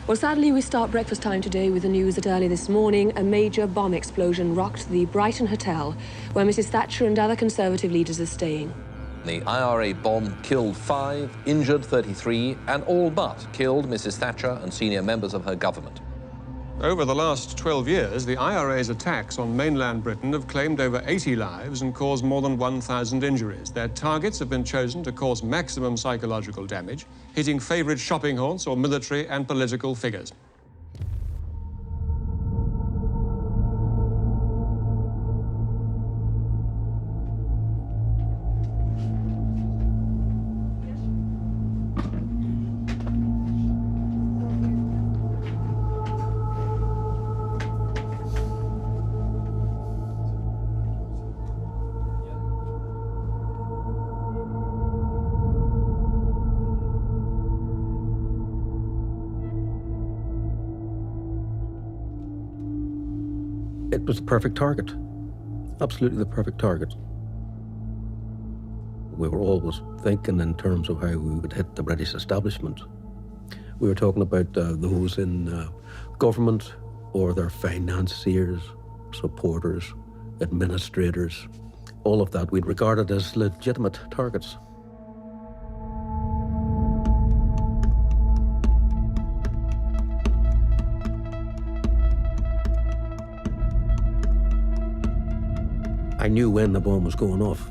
Well, sadly, we start breakfast time today with the news that early this morning, a major bomb explosion rocked the Brighton hotel, where Mrs. Thatcher and other Conservative leaders are staying. The IRA bomb killed 5, injured 33, and all but killed Mrs. Thatcher and senior members of her government. Over the last 12 years, the IRA's attacks on mainland Britain have claimed over 80 lives and caused more than 1,000 injuries. Their targets have been chosen to cause maximum psychological damage, hitting favourite shopping haunts or military and political figures. It was the perfect target, absolutely the perfect target. We were always thinking in terms of how we would hit the British establishment. We were talking about those in government or their financiers, supporters, administrators, all of that we'd regarded as legitimate targets. I knew when the bomb was going off,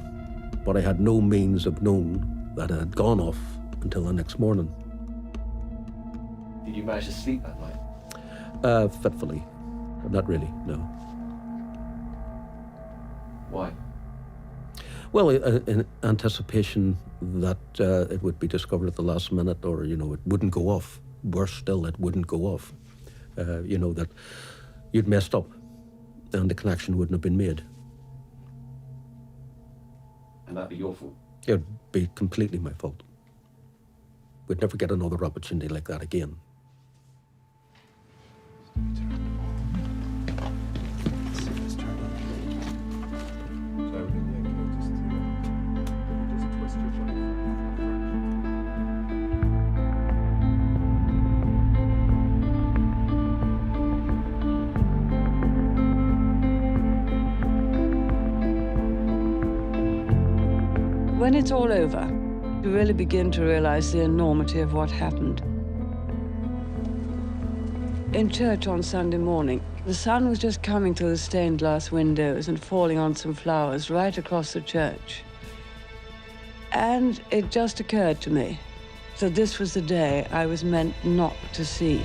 but I had no means of knowing that it had gone off until the next morning. Did you manage to sleep that night? Fitfully. Not really, no. Why? Well, in anticipation that it would be discovered at the last minute, or, you know, it wouldn't go off. Worse still, it wouldn't go off. You know, that you'd messed up and the connection wouldn't have been made. And that'd be your fault? It would be completely my fault. We'd never get another opportunity like that again. When it's all over, you really begin to realize the enormity of what happened. In church on Sunday morning, the sun was just coming through the stained glass windows and falling on some flowers right across the church. And it just occurred to me that this was the day I was meant not to see.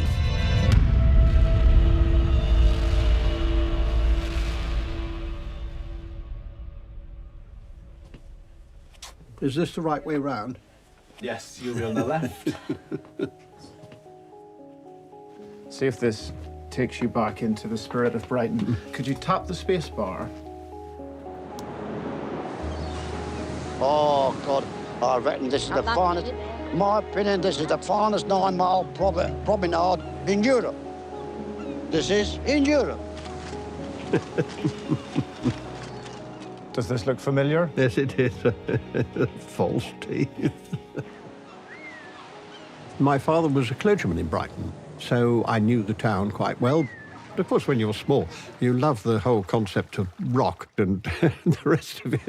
Is this the right way round? Yes, you'll be on the left. See if this takes you back into the spirit of Brighton. Could you tap the space bar? Oh, God, I reckon this is the finest, in my opinion, this is the finest 9-mile promenade in Europe. This is in Europe. Does this look familiar? Yes, it is. False teeth. My father was a clergyman in Brighton, so I knew the town quite well. But of course, when you're small, you love the whole concept of rock and the rest of it.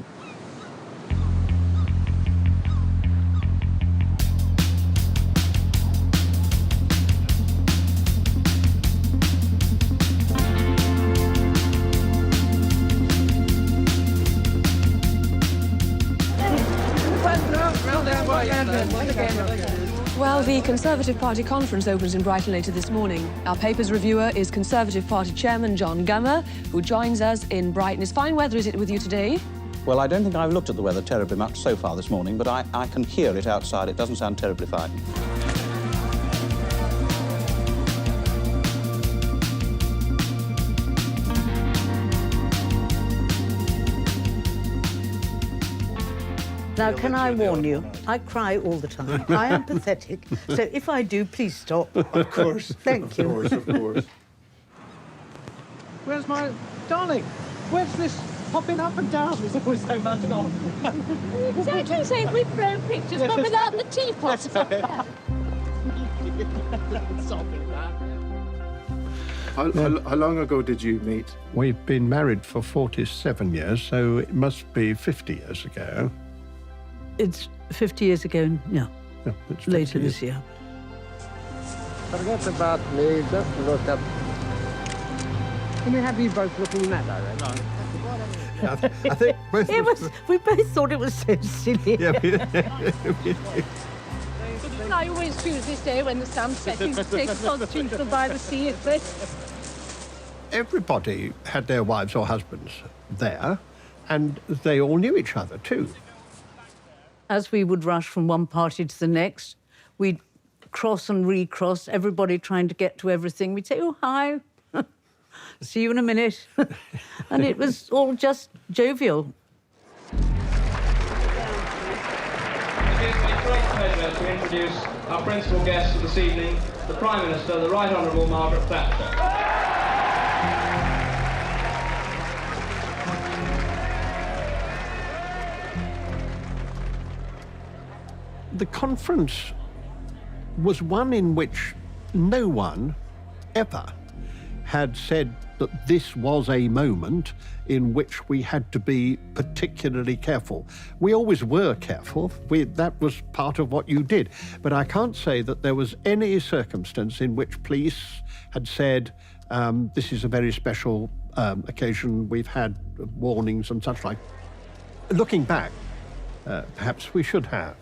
Well, the Conservative Party conference opens in Brighton later this morning. Our paper's reviewer is Conservative Party Chairman John Gummer, who joins us in Brighton. It's fine weather, is it, with you today? Well, I don't think I've looked at the weather terribly much so far this morning, but I can hear it outside. It doesn't sound terribly fine. Now, can I warn you, I cry all the time. I am pathetic, so if I do, please stop. Of course. Thank you. Of course. Where's my darling? Where's this popping up and down? There's always so much on. Exactly the same. We've thrown pictures, but without the teapot. How long ago did you meet? We've been married for 47 years, so it must be 50 years ago. It's 50 years ago, yeah. Yeah, it's 50 Later years. this year. Forget about me, just look up. Can we have you both looking in that direction? I think both We both thought it was so silly. I always choose this day when the sun's setting to take Constitutional by the sea, is this? Everybody had their wives or husbands there, and they all knew each other too. As we would rush from one party to the next, we'd cross and recross, everybody trying to get to everything. We'd say, oh, hi, see you in a minute. And it was all just jovial. It gives me great pleasure to introduce our principal guest for this evening, the Prime Minister, the Right Honourable Margaret Thatcher. The conference was one in which no one ever had said that this was a moment in which we had to be particularly careful. We always were careful. That was part of what you did. But I can't say that there was any circumstance in which police had said, this is a very special occasion, we've had warnings and such like. Looking back, perhaps we should have.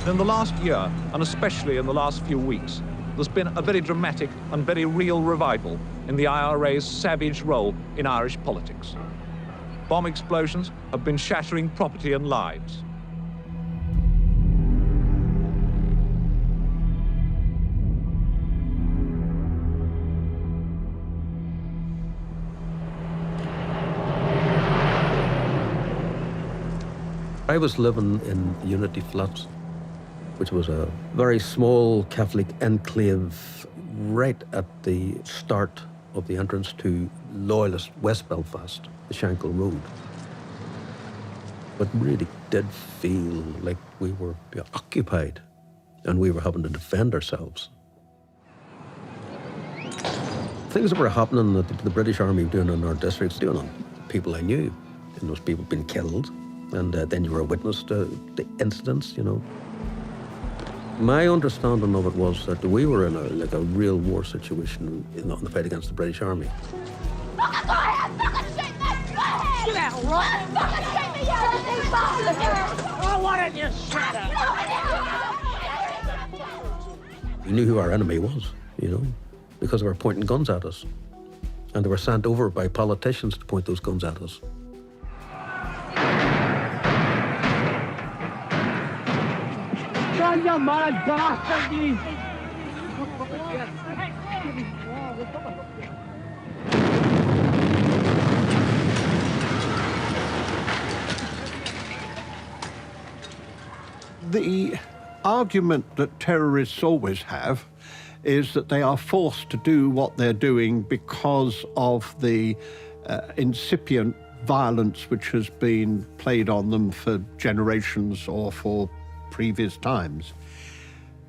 In the last year, and especially in the last few weeks, there's been a very dramatic and very real revival in the IRA's savage role in Irish politics. Bomb explosions have been shattering property and lives. I was living in the Unity Flats, which was a very small Catholic enclave right at the start of the entrance to Loyalist West Belfast, the Shankill Road. But really did feel like we were occupied and we were having to defend ourselves. Things that were happening that the British Army were doing in our districts, doing on people I knew, and those people being killed, and then you were a witness to the incidents, you know. My understanding of it was that we were in a real war situation in the fight against the British Army. We knew who our enemy was, you know, because they were pointing guns at us. And they were sent over by politicians to point those guns at us. You mad bastard! The argument that terrorists always have is that they are forced to do what they're doing because of the incipient violence which has been played on them for generations or for previous times.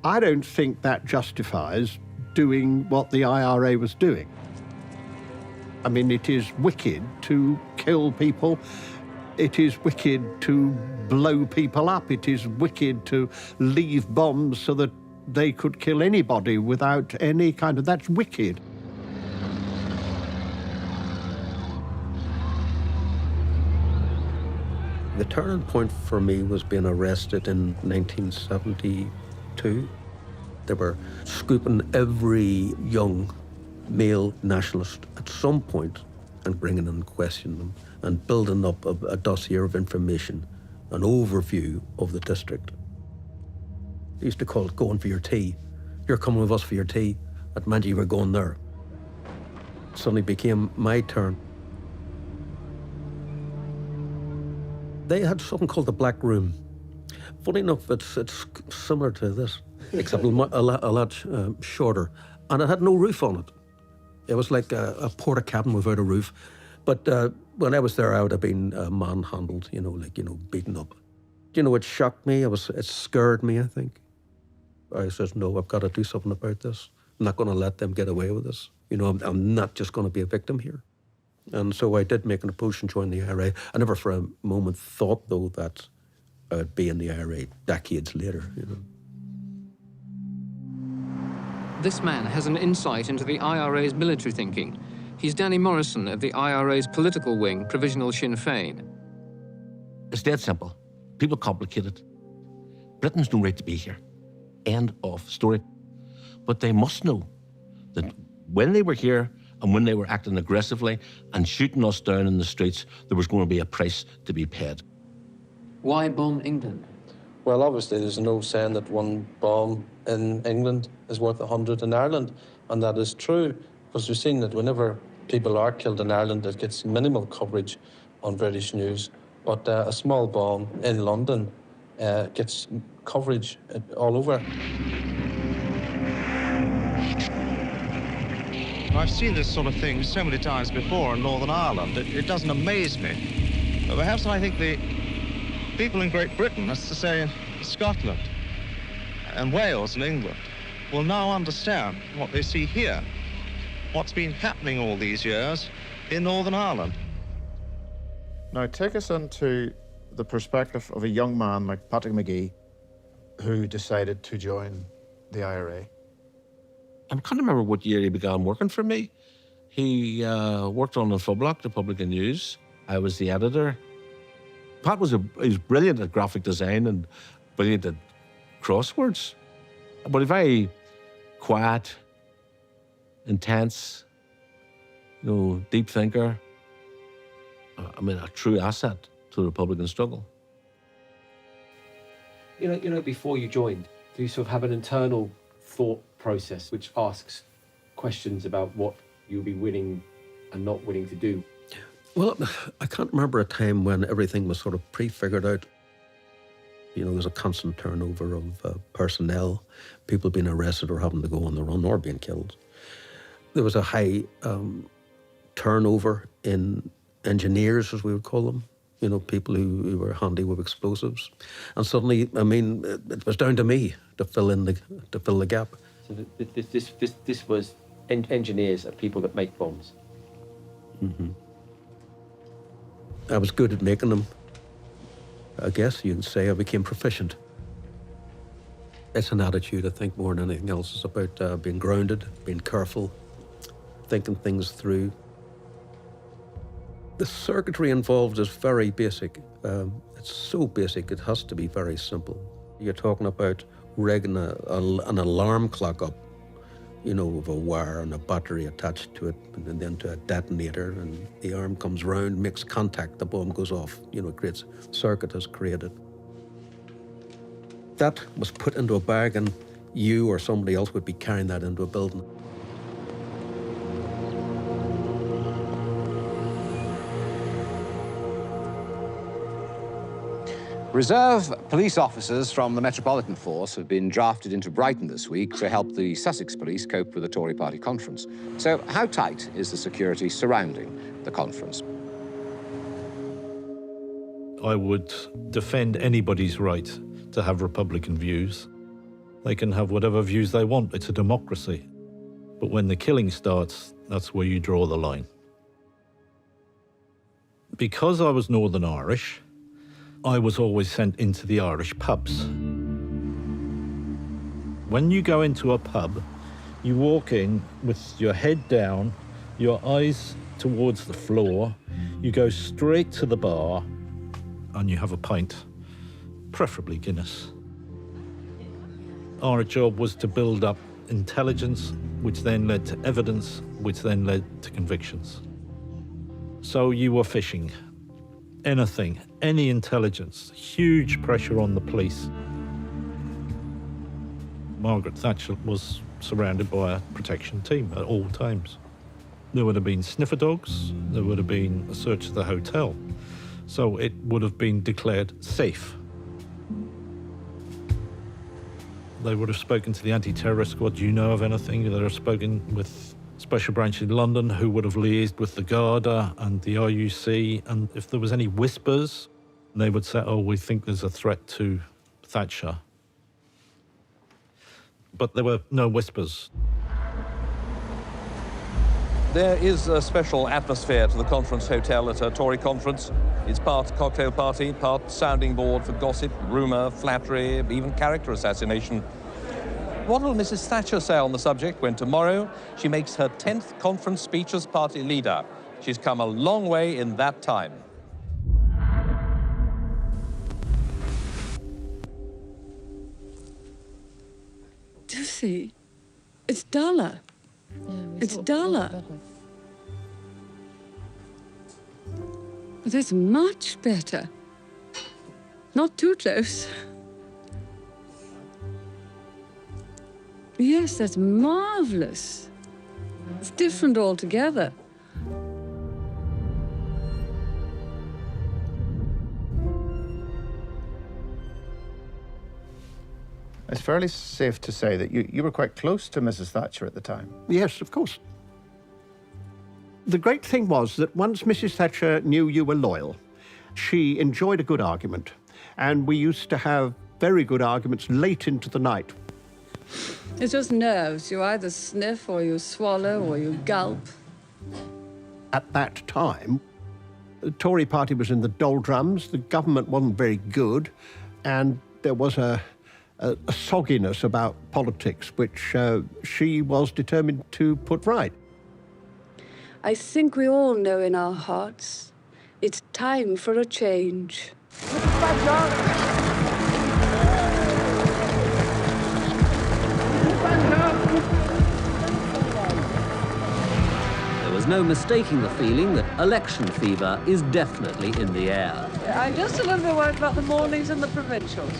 I don't think that justifies doing what the IRA was doing. I mean, it is wicked to kill people. It is wicked to blow people up. It is wicked to leave bombs so that they could kill anybody without any kind of... That's wicked. The turning point for me was being arrested in 1972. They were scooping every young male nationalist at some point and bringing in and questioning them and building up a dossier of information, an overview of the district. They used to call it going for your tea. You're coming with us for your tea. That meant you were going there. It suddenly became my turn. They had something called the Black Room. Funny enough, it's similar to this. except a lot shorter. And it had no roof on it. It was like a porta cabin without a roof. But when I was there, I would have been manhandled, beaten up. It shocked me. It scared me, I think. I said, no, I've got to do something about this. I'm not going to let them get away with this. I'm not just going to be a victim here. And so I did make an approach and join the IRA. I never for a moment thought, though, that I'd be in the IRA decades later, This man has an insight into the IRA's military thinking. He's Danny Morrison of the IRA's political wing, Provisional Sinn Féin. It's dead simple. People complicate it. Britain's no right to be here. End of story. But they must know that when they were here and when they were acting aggressively and shooting us down in the streets, there was going to be a price to be paid. Why bomb England? Well, obviously, there's no saying that one bomb in England is worth 100 in Ireland, and that is true, because we've seen that whenever people are killed in Ireland, it gets minimal coverage on British news, but a small bomb in London gets coverage all over. I've seen this sort of thing so many times before in Northern Ireland. It doesn't amaze me. But perhaps I think the people in Great Britain, that's to say in Scotland and Wales and England, will now understand what they see here, what's been happening all these years in Northern Ireland. Now, take us into the perspective of a young man like Patrick McGee, who decided to join the IRA. I can't remember what year he began working for me. He worked on the Fublock, the Publican News. I was the editor. Pat was brilliant at graphic design and brilliant at crosswords, but a very quiet, intense, deep thinker. A true asset to the Republican struggle. Before you joined, do you sort of have an internal thought process which asks questions about what you'll be willing and not willing to do? Well, I can't remember a time when everything was sort of pre-figured out. There's a constant turnover of personnel, people being arrested or having to go on the run or being killed. There was a high turnover in engineers, as we would call them, people who were handy with explosives. And suddenly, it was down to me to fill the gap. So this was engineers are people that make bombs. Mm-hmm. I was good at making them. I guess you can say I became proficient. It's an attitude, I think, more than anything else. It's about being grounded, being careful, thinking things through. The circuitry involved is very basic. It's so basic, it has to be very simple. You're talking about rigging an alarm clock up, with a wire and a battery attached to it, and then to a detonator, and the arm comes round, makes contact, the bomb goes off. It creates, circuit is created. That was put into a bag, and you or somebody else would be carrying that into a building. Reserve police officers from the Metropolitan Force have been drafted into Brighton this week to help the Sussex police cope with the Tory party conference. So how tight is the security surrounding the conference? I would defend anybody's right to have Republican views. They can have whatever views they want. It's a democracy. But when the killing starts, that's where you draw the line. Because I was Northern Irish, I was always sent into the Irish pubs. When you go into a pub, you walk in with your head down, your eyes towards the floor, you go straight to the bar, and you have a pint, preferably Guinness. Our job was to build up intelligence, which then led to evidence, which then led to convictions. So you were fishing. Anything, any intelligence, huge pressure on the police. Margaret Thatcher was surrounded by a protection team at all times. There would have been sniffer dogs, there would have been a search of the hotel, so it would have been declared safe. They would have spoken to the anti-terrorist squad. Do you know of anything? They would have spoken with Special Branch in London, who would have liaised with the Garda and the RUC. And if there was any whispers, they would say, oh, we think there's a threat to Thatcher. But there were no whispers. There is a special atmosphere to the conference hotel at a Tory conference. It's part cocktail party, part sounding board for gossip, rumour, flattery, even character assassination. What will Mrs. Thatcher say on the subject when tomorrow she makes her 10th conference speech as party leader? She's come a long way in that time. Do you see? It's duller. It's duller. But it's much better. Not too close. Yes, that's marvelous. It's different altogether. It's fairly safe to say that you were quite close to Mrs. Thatcher at the time. Yes, of course. The great thing was that once Mrs. Thatcher knew you were loyal, she enjoyed a good argument. And we used to have very good arguments late into the night. It's just nerves. You either sniff or you swallow or you gulp. At that time, the Tory party was in the doldrums, the government wasn't very good, and there was a sogginess about politics, which she was determined to put right. I think we all know in our hearts it's time for a change. There was no mistaking the feeling that election fever is definitely in the air. I'm just a little bit worried about the mornings and the provincials.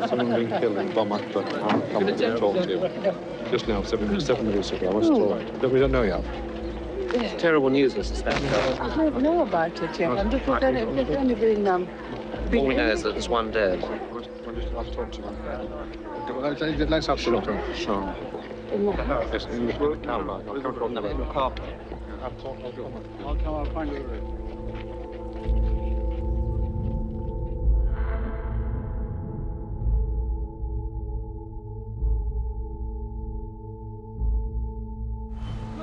Someone being killed in Beaumont, but I'm coming to talk to you. Just now, 7 minutes ago, I was told. But we don't know yet. It's terrible news, Mrs. Thatcher. I don't know about it yet. I'm just only been All we know is that there's one dead. I'll talk to you. Let's have some talk. Sure. Yes, in the car park. I'll come from the car park. I'll come, I'll find you.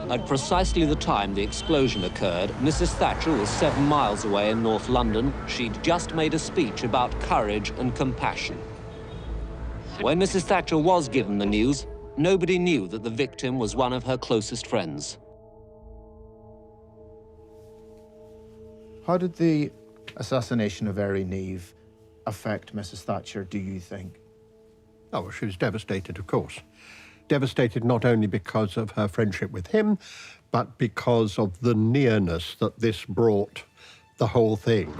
At precisely the time the explosion occurred, Mrs. Thatcher was 7 miles away in North London. She'd just made a speech about courage and compassion. When Mrs. Thatcher was given the news, nobody knew that the victim was one of her closest friends. How did the assassination of Erin Neve affect Mrs. Thatcher, do you think? Oh, well, she was devastated, of course. Devastated not only because of her friendship with him, but because of the nearness that this brought the whole thing.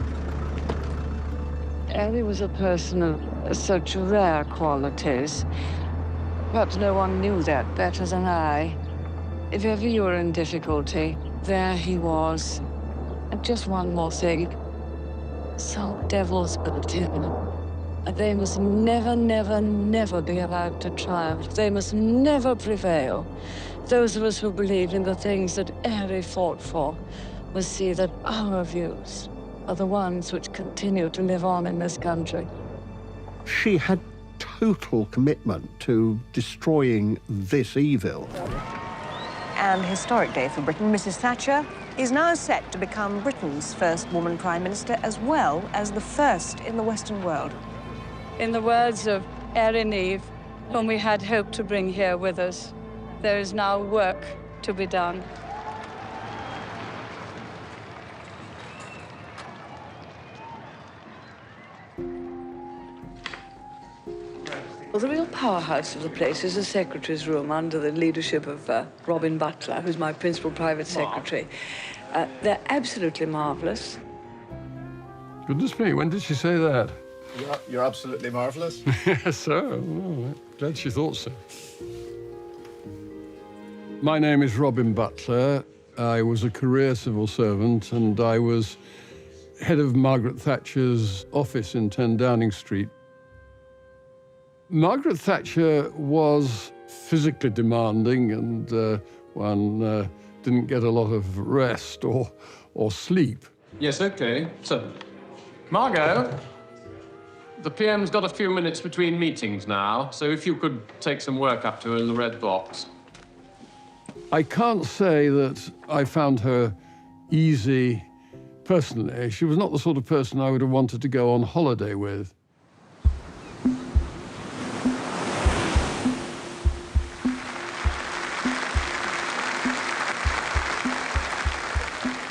Ellie was a person of such rare qualities. Perhaps no one knew that better than I. If ever you were in difficulty, there he was. And just one more thing. Some devils built him. They must never, never, never be allowed to triumph. They must never prevail. Those of us who believe in the things that Harry fought for must see that our views are the ones which continue to live on in this country. She had total commitment to destroying this evil. An historic day for Britain. Mrs. Thatcher is now set to become Britain's first woman Prime Minister, as well as the first in the Western world. In the words of Erin Neve, whom we had hoped to bring here with us, there is now work to be done. Well, the real powerhouse of the place is the secretary's room under the leadership of Robin Butler, who's my principal private secretary. They're absolutely marvellous. Goodness me, when did she say that? You're absolutely marvellous. Yes, sir. Oh, glad she thought so. My name is Robin Butler. I was a career civil servant and I was head of Margaret Thatcher's office in 10 Downing Street. Margaret Thatcher was physically demanding and one didn't get a lot of rest or sleep. Yes, OK. So, Margot, the PM's got a few minutes between meetings now, so if you could take some work up to her in the red box. I can't say that I found her easy personally. She was not the sort of person I would have wanted to go on holiday with.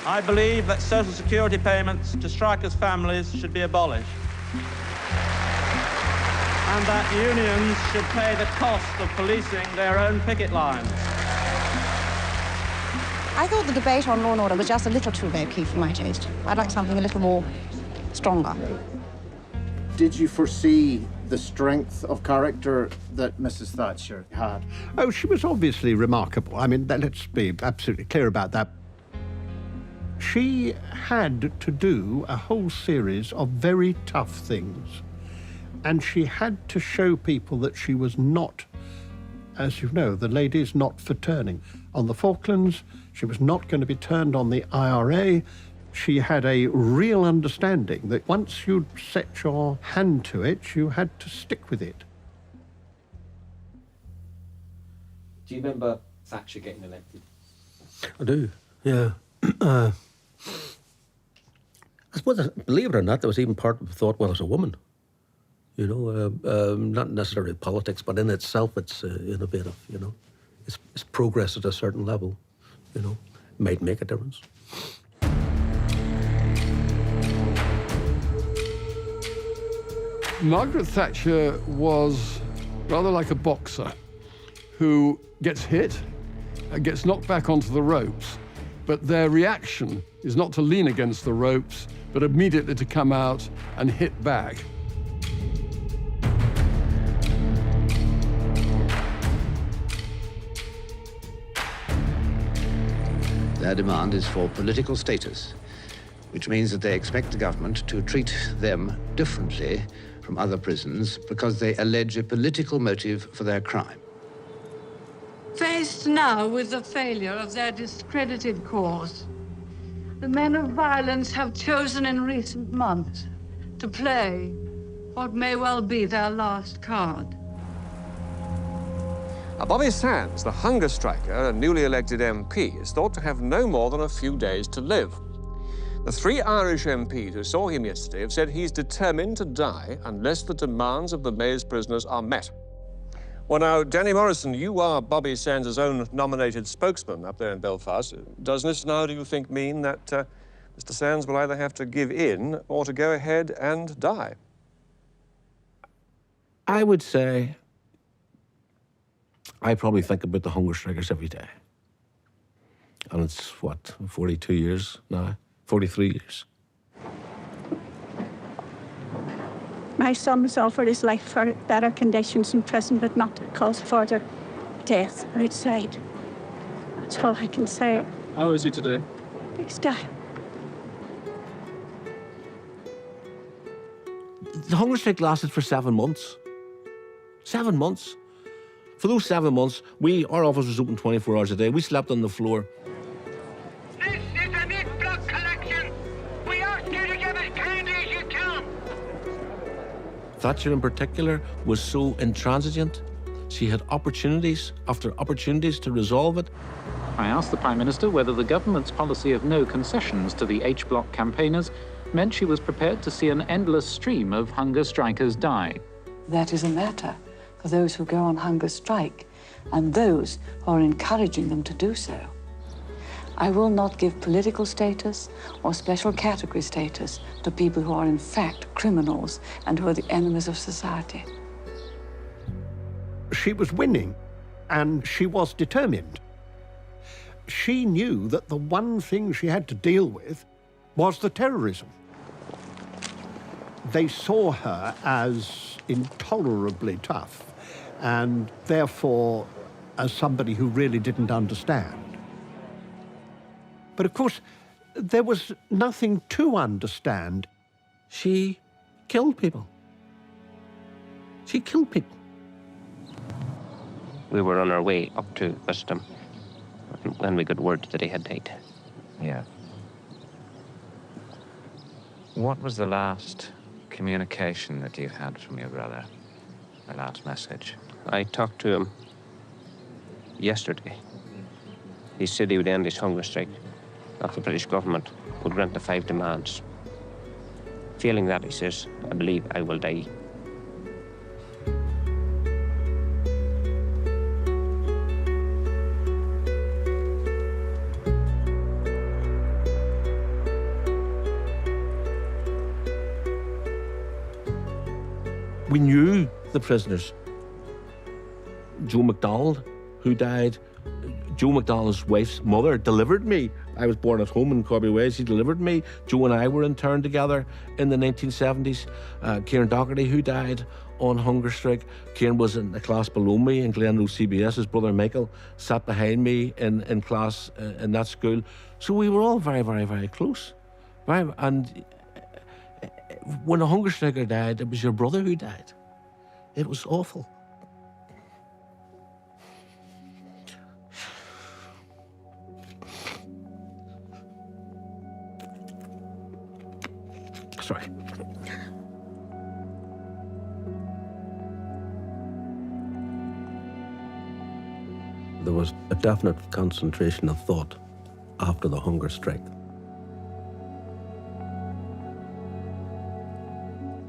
I believe that social security payments to strikers' families should be abolished, and that unions should pay the cost of policing their own picket lines. I thought the debate on law and order was just a little too low-key for my taste. I'd like something a little more stronger. Did you foresee the strength of character that Mrs. Thatcher had? Oh, she was obviously remarkable. I mean, let's be absolutely clear about that. She had to do a whole series of very tough things, and she had to show people that she was not, as you know, the lady's not for turning. On the Falklands, she was not going to be turned on the IRA. She had a real understanding that once you'd set your hand to it, you had to stick with it. Do you remember Thatcher getting elected? I do, yeah. I suppose, believe it or not, there was even part of the thought, well, as a woman, you know, not necessarily politics, but in itself, it's innovative, you know. It's progress at a certain level, you know, might make a difference. Margaret Thatcher was rather like a boxer who gets hit, gets knocked back onto the ropes, but their reaction is not to lean against the ropes, but immediately to come out and hit back. Their demand is for political status, which means that they expect the government to treat them differently from other prisons because they allege a political motive for their crime. Faced now with the failure of their discredited cause, the men of violence have chosen in recent months to play what may well be their last card. Bobby Sands, the hunger striker and newly elected MP, is thought to have no more than a few days to live. The 3 Irish MPs who saw him yesterday have said he's determined to die unless the demands of the Maze prisoners are met. Well, now, Danny Morrison, you are Bobby Sands' own nominated spokesman up there in Belfast. Does this now, do you think, mean that Mr. Sands will either have to give in or to go ahead and die? I would say I probably think about the hunger strikers every day. And it's, what, 42 years now? 43 years. My son was offered his life for better conditions in prison, but not to cause further death outside. That's all I can say. How is he today? He's dying. The hunger strike lasted for 7 months. 7 months. For those 7 months, our office was open 24 hours a day. We slept on the floor. This is a meat block collection. We ask you to give as kindly as you can. Thatcher in particular was so intransigent. She had opportunities after opportunities to resolve it. I asked the Prime Minister whether the government's policy of no concessions to the H-Block campaigners meant she was prepared to see an endless stream of hunger strikers die. That is a matter for those who go on hunger strike and those who are encouraging them to do so. I will not give political status or special category status to people who are in fact criminals and who are the enemies of society. She was winning, and she was determined. She knew that the one thing she had to deal with was the terrorism. They saw her as intolerably tough, and therefore as somebody who really didn't understand. But of course, there was nothing to understand. She killed people. She killed people. We were on our way up to Wisdom when we got word that he had died. Yeah. What was the last communication that you had from your brother? The last message? I talked to him yesterday. He said he would end his hunger strike if the British government would grant the 5 demands. Failing that, he says, I believe I will die. We knew the prisoners. Joe MacDonald, who died, Joe MacDonald's wife's mother delivered me. I was born at home in Corby Way. She delivered me. Joe and I were interned together in the 1970s. Kieran Doherty, who died on hunger strike. Kieran was in the class below me in Glenroe CBS. His brother Michael sat behind me in class in that school. So we were all very, very, very close. And when a hunger striker died, it was your brother who died. It was awful. Sorry. There was a definite concentration of thought after the hunger strike.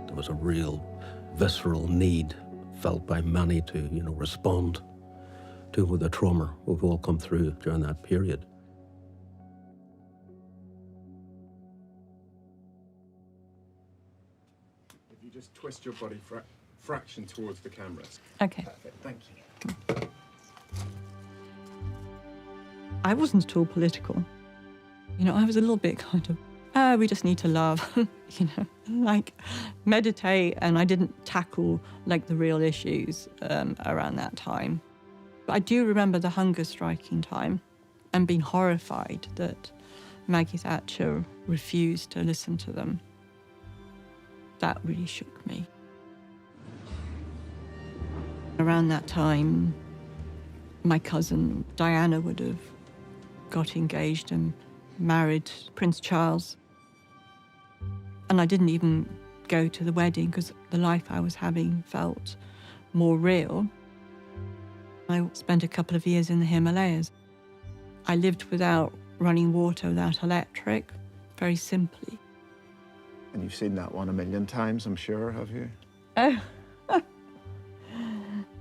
There was a real visceral need felt by many to, respond to the trauma we've all come through during that period. If you just twist your body fraction towards the cameras. Okay. Perfect. Thank you. I wasn't at all political. I was a little bit kind of, we just need to love, meditate, and I didn't tackle, the real issues around that time. But I do remember the hunger striking time and being horrified that Maggie Thatcher refused to listen to them. That really shook me. Around that time, my cousin Diana would have got engaged and married Prince Charles. And I didn't even go to the wedding because the life I was having felt more real. I spent a couple of years in the Himalayas. I lived without running water, without electric, very simply. And you've seen that one a million times, I'm sure, have you? Oh,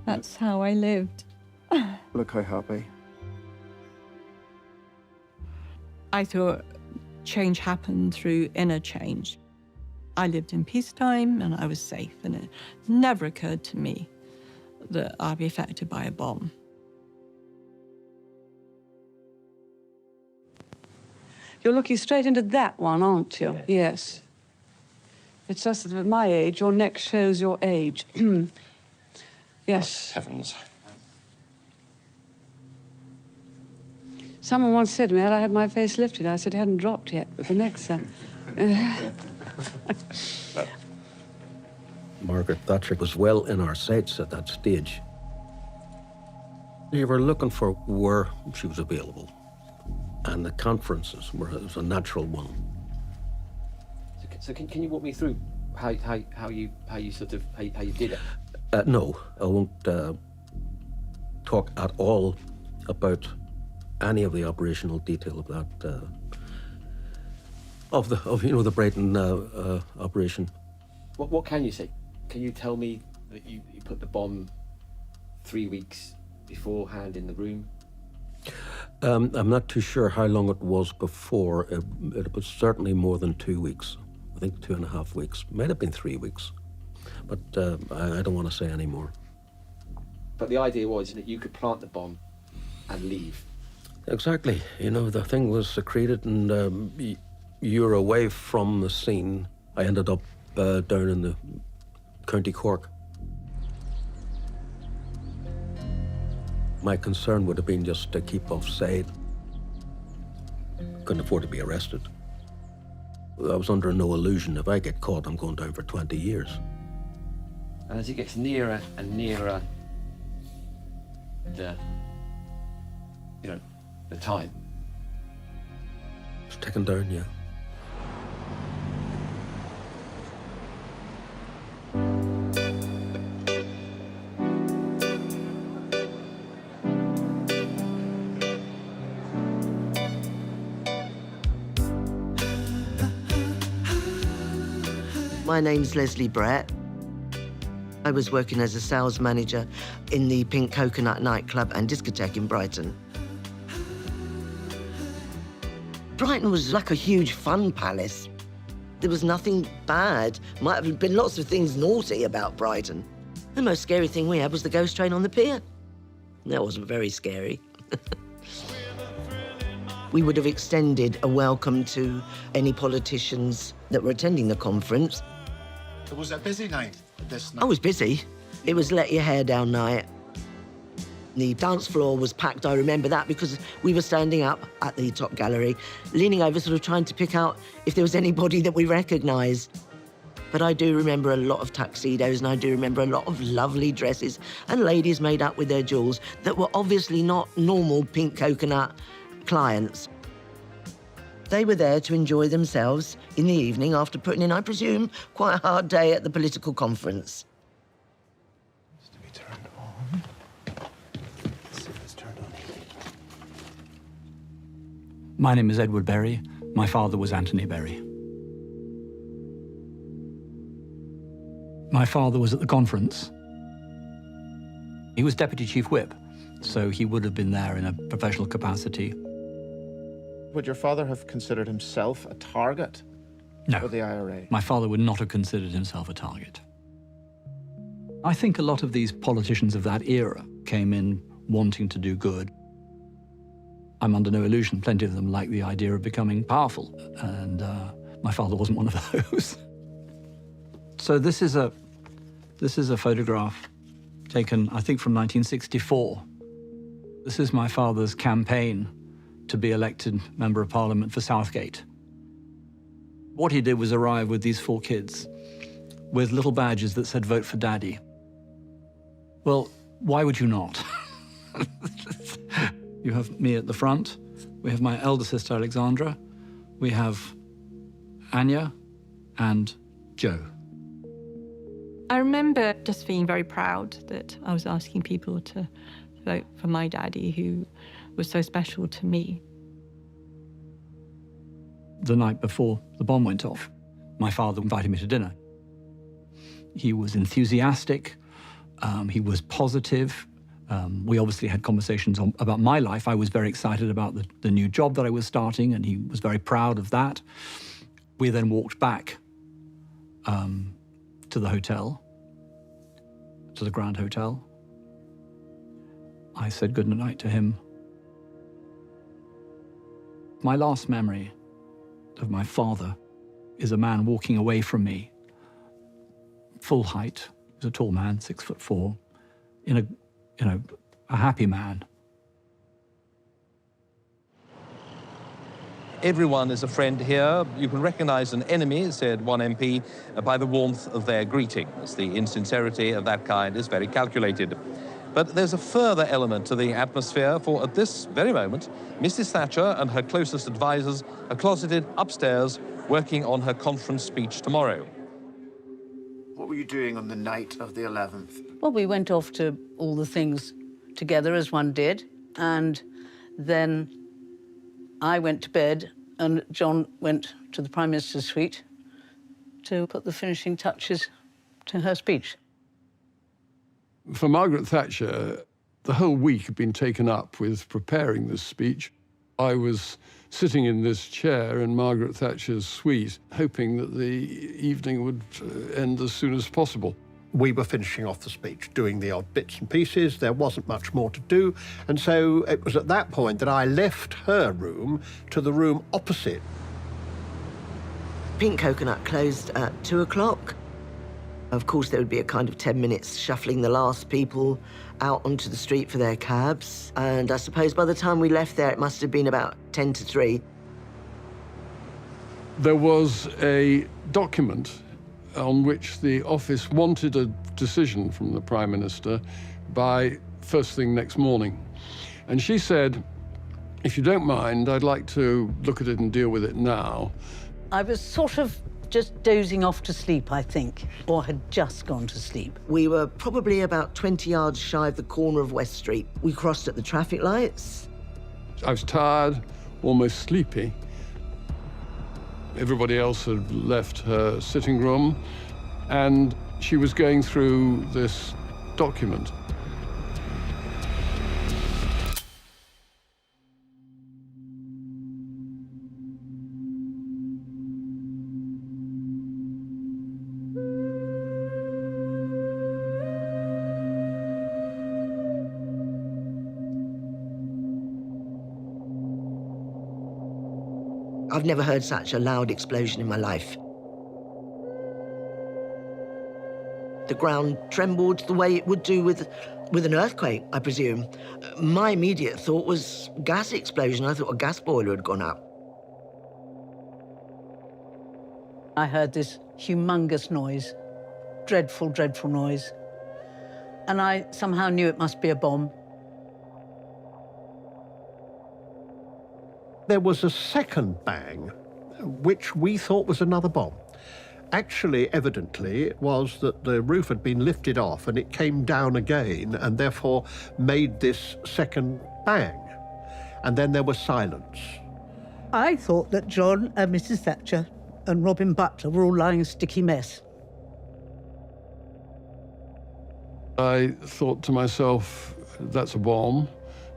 that's how I lived. Look how happy. I thought change happened through inner change. I lived in peacetime and I was safe, and it never occurred to me that I'd be affected by a bomb. You're looking straight into that one, aren't you? Yes. It's just that at my age, your neck shows your age. Yes. Heavens. Someone once said to me that I had my face lifted. I said it hadn't dropped yet, but the neck's... Margaret Thatcher was well in our sights at that stage. We were looking for where she was available, and the conferences was a natural one. So can you walk me through how you did it? No, I won't talk at all about any of the operational detail of that of the Brighton operation. What can you say? Can you tell me that you put the bomb 3 weeks beforehand in the room? I'm not too sure how long it was before. It was certainly more than 2 weeks. I think 2.5 weeks. Might have been 3 weeks, but I don't want to say any more. But the idea was that you could plant the bomb and leave. Exactly. The thing was secreted, and you're away from the scene. I ended up down in the County Cork. My concern would have been just to keep offside. Couldn't afford to be arrested. I was under no illusion if I get caught, I'm going down for 20 years. And as it gets nearer and nearer the time. It's ticking down, yeah. My name's Leslie Brett. I was working as a sales manager in the Pink Coconut nightclub and discotheque in Brighton. Brighton was like a huge fun palace. There was nothing bad. Might have been lots of things naughty about Brighton. The most scary thing we had was the ghost train on the pier. That wasn't very scary. We would have extended a welcome to any politicians that were attending the conference. It was a busy night, this night. I was busy. It was let your hair down night. The dance floor was packed, I remember that, because we were standing up at the top gallery, leaning over, sort of trying to pick out if there was anybody that we recognised. But I do remember a lot of tuxedos, and I do remember a lot of lovely dresses and ladies made up with their jewels that were obviously not normal Pink Coconut clients. They were there to enjoy themselves in the evening after putting in, I presume, quite a hard day at the political conference. My name is Edward Berry. My father was Anthony Berry. My father was at the conference. He was Deputy Chief Whip, so he would have been there in a professional capacity. Would your father have considered himself a target for the IRA? My father would not have considered himself a target. I think a lot of these politicians of that era came in wanting to do good. I'm under no illusion, plenty of them like the idea of becoming powerful, and my father wasn't one of those. So this is a photograph taken, I think, from 1964. This is my father's campaign to be elected Member of Parliament for Southgate. What he did was arrive with these 4 kids with little badges that said, "Vote for Daddy." Well, why would you not? You have me at the front. We have my elder sister, Alexandra. We have Anya and Joe. I remember just being very proud that I was asking people to vote for my daddy, who was so special to me. The night before the bomb went off, my father invited me to dinner. He was enthusiastic, he was positive. We obviously had conversations about my life. I was very excited about the new job that I was starting, and he was very proud of that. We then walked back to the hotel, to the Grand Hotel. I said good night to him. My last memory of my father is a man walking away from me, full height. He was a tall man, 6'4", in a happy man. Everyone is a friend here. You can recognize an enemy, said one MP, by the warmth of their greetings. The insincerity of that kind is very calculated. But there's a further element to the atmosphere, for at this very moment, Mrs. Thatcher and her closest advisors are closeted upstairs working on her conference speech tomorrow. What were you doing on the night of the 11th? Well, we went off to all the things together, as one did, and then I went to bed and John went to the Prime Minister's suite to put the finishing touches to her speech. For Margaret Thatcher, the whole week had been taken up with preparing this speech. I was sitting in this chair in Margaret Thatcher's suite, hoping that the evening would end as soon as possible. We were finishing off the speech, doing the odd bits and pieces. There wasn't much more to do. And so it was at that point that I left her room to the room opposite. Pink Coconut closed at 2 o'clock. Of course, there would be a kind of 10 minutes shuffling the last people out onto the street for their cabs. And I suppose by the time we left there, it must have been about 10 to 3. There was a document on which the office wanted a decision from the Prime Minister by first thing next morning. And she said, if you don't mind, I'd like to look at it and deal with it now. I was sort of just dozing off to sleep, I think, or had just gone to sleep. We were probably about 20 yards shy of the corner of West Street. We crossed at the traffic lights. I was tired, almost sleepy. Everybody else had left her sitting room, and she was going through this document. I've never heard such a loud explosion in my life. The ground trembled the way it would do with an earthquake, I presume. My immediate thought was gas explosion. I thought a gas boiler had gone up. I heard this humongous noise, dreadful, dreadful noise. And I somehow knew it must be a bomb. There was a second bang, which we thought was another bomb. Actually, evidently, it was that the roof had been lifted off and it came down again and therefore made this second bang. And then there was silence. I thought that John and Mrs. Thatcher and Robin Butler were all lying a sticky mess. I thought to myself, that's a bomb.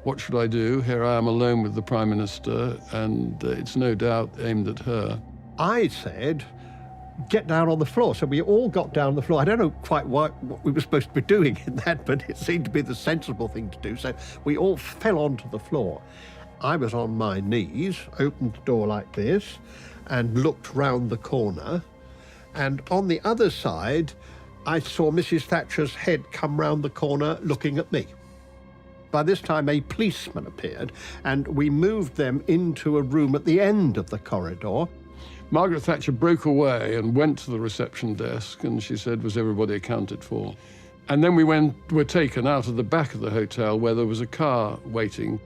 What should I do? Here I am alone with the Prime Minister, and it's no doubt aimed at her. I said, get down on the floor. So we all got down on the floor. I don't know quite what we were supposed to be doing in that, but it seemed to be the sensible thing to do. So we all fell onto the floor. I was on my knees, opened the door like this, and looked round the corner. And on the other side, I saw Mrs. Thatcher's head come round the corner looking at me. By this time, a policeman appeared, and we moved them into a room at the end of the corridor. Margaret Thatcher broke away and went to the reception desk, and she said, was everybody accounted for? And then we were taken out of the back of the hotel where there was a car waiting.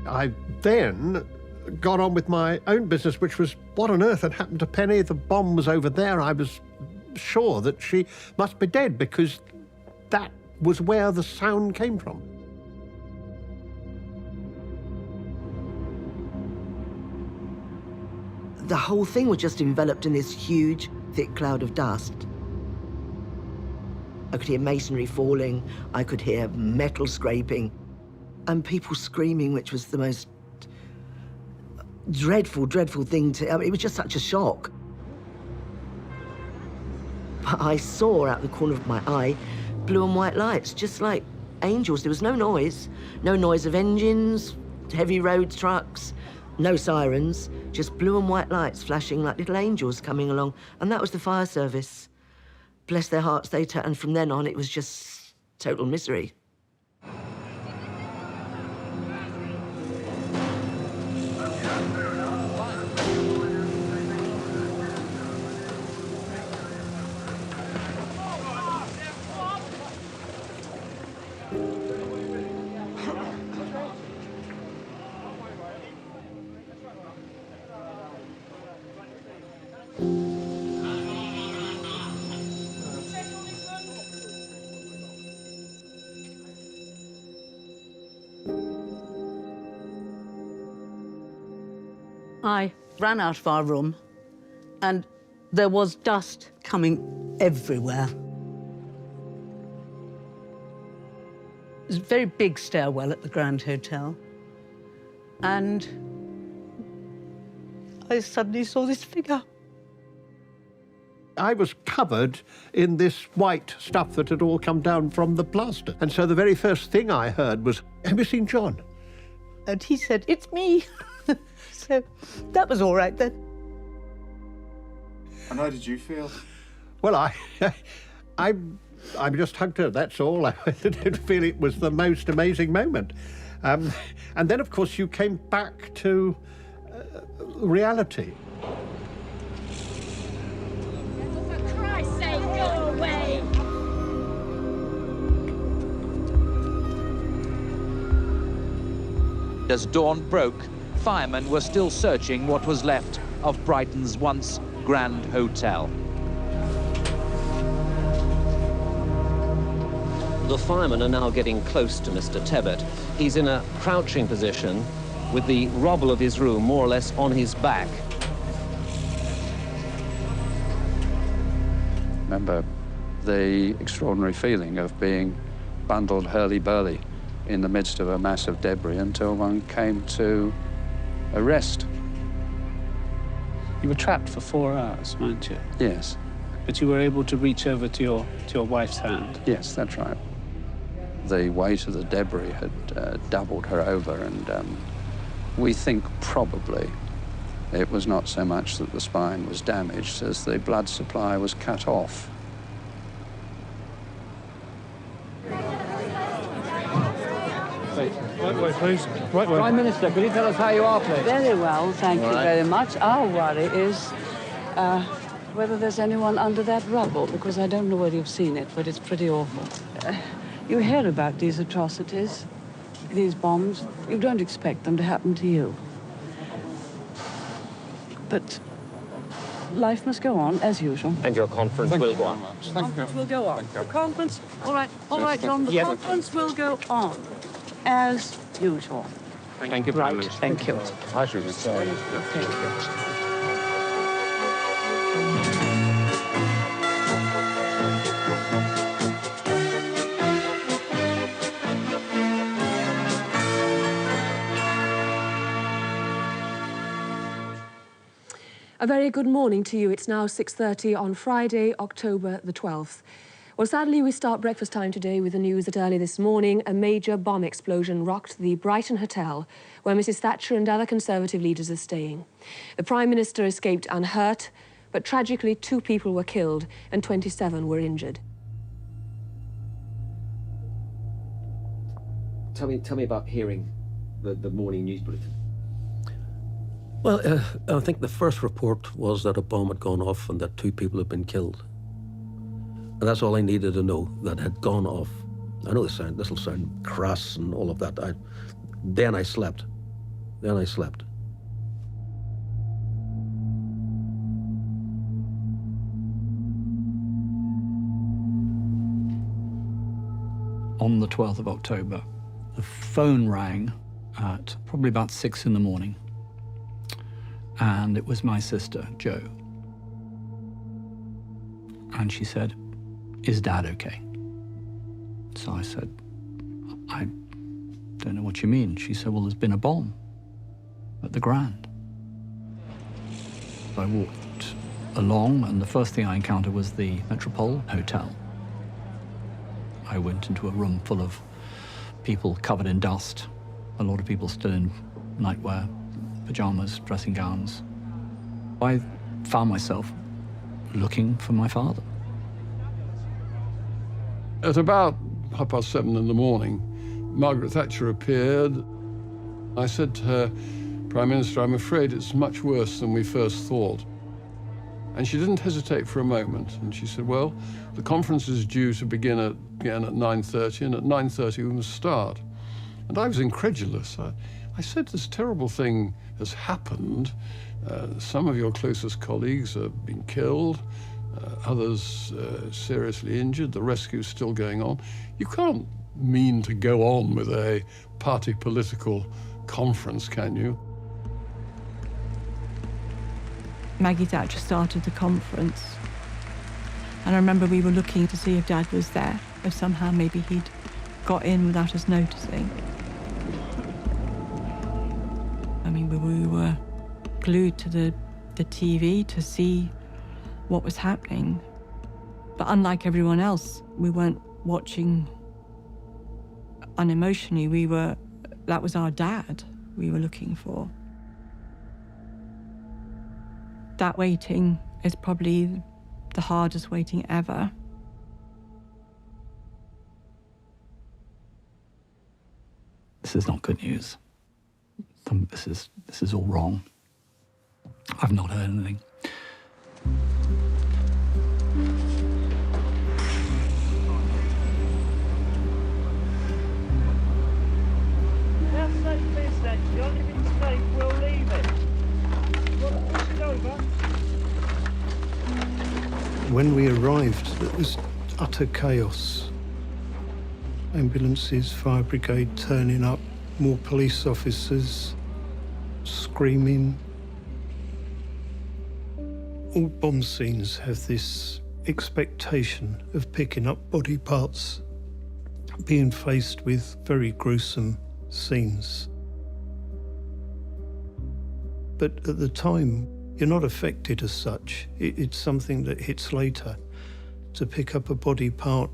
I then got on with my own business, which was what on earth had happened to Penny? The bomb was over there. I was sure that she must be dead because that was where the sound came from. The whole thing was just enveloped in this huge, thick cloud of dust. I could hear masonry falling, I could hear metal scraping, and people screaming, which was the most dreadful, dreadful thing to... I mean, it was just such a shock. But I saw out the corner of my eye blue and white lights, just like angels. There was no noise of engines, heavy road trucks, no sirens, just blue and white lights flashing like little angels coming along. And that was the fire service. Bless their hearts, and from then on, it was just total misery. I ran out of our room, and there was dust coming everywhere. It was a very big stairwell at the Grand Hotel, and I suddenly saw this figure. I was covered in this white stuff that had all come down from the plaster. And so the very first thing I heard was, have you seen John? And he said, it's me. So that was all right then. And how did you feel? Well, I'm just hugged her, that's all. I didn't feel it was the most amazing moment. And then, of course, you came back to reality. For Christ's sake, go away! As dawn broke, firemen were still searching what was left of Brighton's once grand hotel. The firemen are now getting close to Mr. Tebbett. He's in a crouching position with the rubble of his room more or less on his back. Remember the extraordinary feeling of being bundled hurly-burly in the midst of a mass of debris until one came to a rest. You were trapped for 4 hours, weren't you? Yes. But you were able to reach over to your wife's hand. Yes, that's right. The weight of the debris had doubled her over, and we think probably it was not so much that the spine was damaged as the blood supply was cut off. Right way, please. Right way. Prime Minister, could you tell us how you are, please? Very well, thank you very much. Our worry is whether there's anyone under that rubble, because I don't know whether you've seen it, but it's pretty awful. You hear about these atrocities, these bombs. You don't expect them to happen to you. But life must go on, as usual. And your conference will go on. Conference will go on. The conference, all right, John, the conference will go on, as usual. Thank you, Right, Prime Minister. thank you. I should be sorry. Thank you. A very good morning to you. It's now 6:30 on Friday, October the 12th. Well, sadly, we start breakfast time today with the news that early this morning, a major bomb explosion rocked the Brighton Hotel, where Mrs. Thatcher and other Conservative leaders are staying. The Prime Minister escaped unhurt, but tragically 2 people were killed and 27 were injured. Tell me about hearing the morning news bulletin. Well, I think the first report was that a bomb had gone off and that 2 people had been killed. And that's all I needed to know, that had gone off. I know this will sound crass and all of that. Then I slept. On the 12th of October, the phone rang at probably about 6 in the morning. And it was my sister, Jo. And she said, "Is Dad okay?" So I said, "I don't know what you mean." She said, "Well, there's been a bomb at the Grand." I walked along, and the first thing I encountered was the Metropole Hotel. I went into a room full of people covered in dust, a lot of people still in nightwear, pajamas, dressing gowns. I found myself looking for my father. At about 7:30 in the morning, Margaret Thatcher appeared. I said to her, "Prime Minister, I'm afraid it's much worse than we first thought." And she didn't hesitate for a moment. And she said, "Well, the conference is due to begin again at 9:30, and at 9:30 we must start." And I was incredulous. I said, "This terrible thing has happened. Some of your closest colleagues have been killed, others seriously injured. The rescue's still going on. You can't mean to go on with a party political conference, can you?" Maggie Thatcher started the conference. And I remember we were looking to see if Dad was there, if somehow maybe he'd got in without us noticing. I mean, we were glued to the TV to see what was happening. But unlike everyone else, we weren't watching unemotionally. That was our dad we were looking for. That waiting is probably the hardest waiting ever. This is not good news. This is all wrong. I've not heard anything. That's that business, John. If it's safe, we'll leave it. You want to push it over? When we arrived, it was utter chaos. Ambulances, fire brigade turning up, more police officers screaming. All bomb scenes have this expectation of picking up body parts, being faced with very gruesome scenes. But at the time, you're not affected as such. It's something that hits later. To pick up a body part,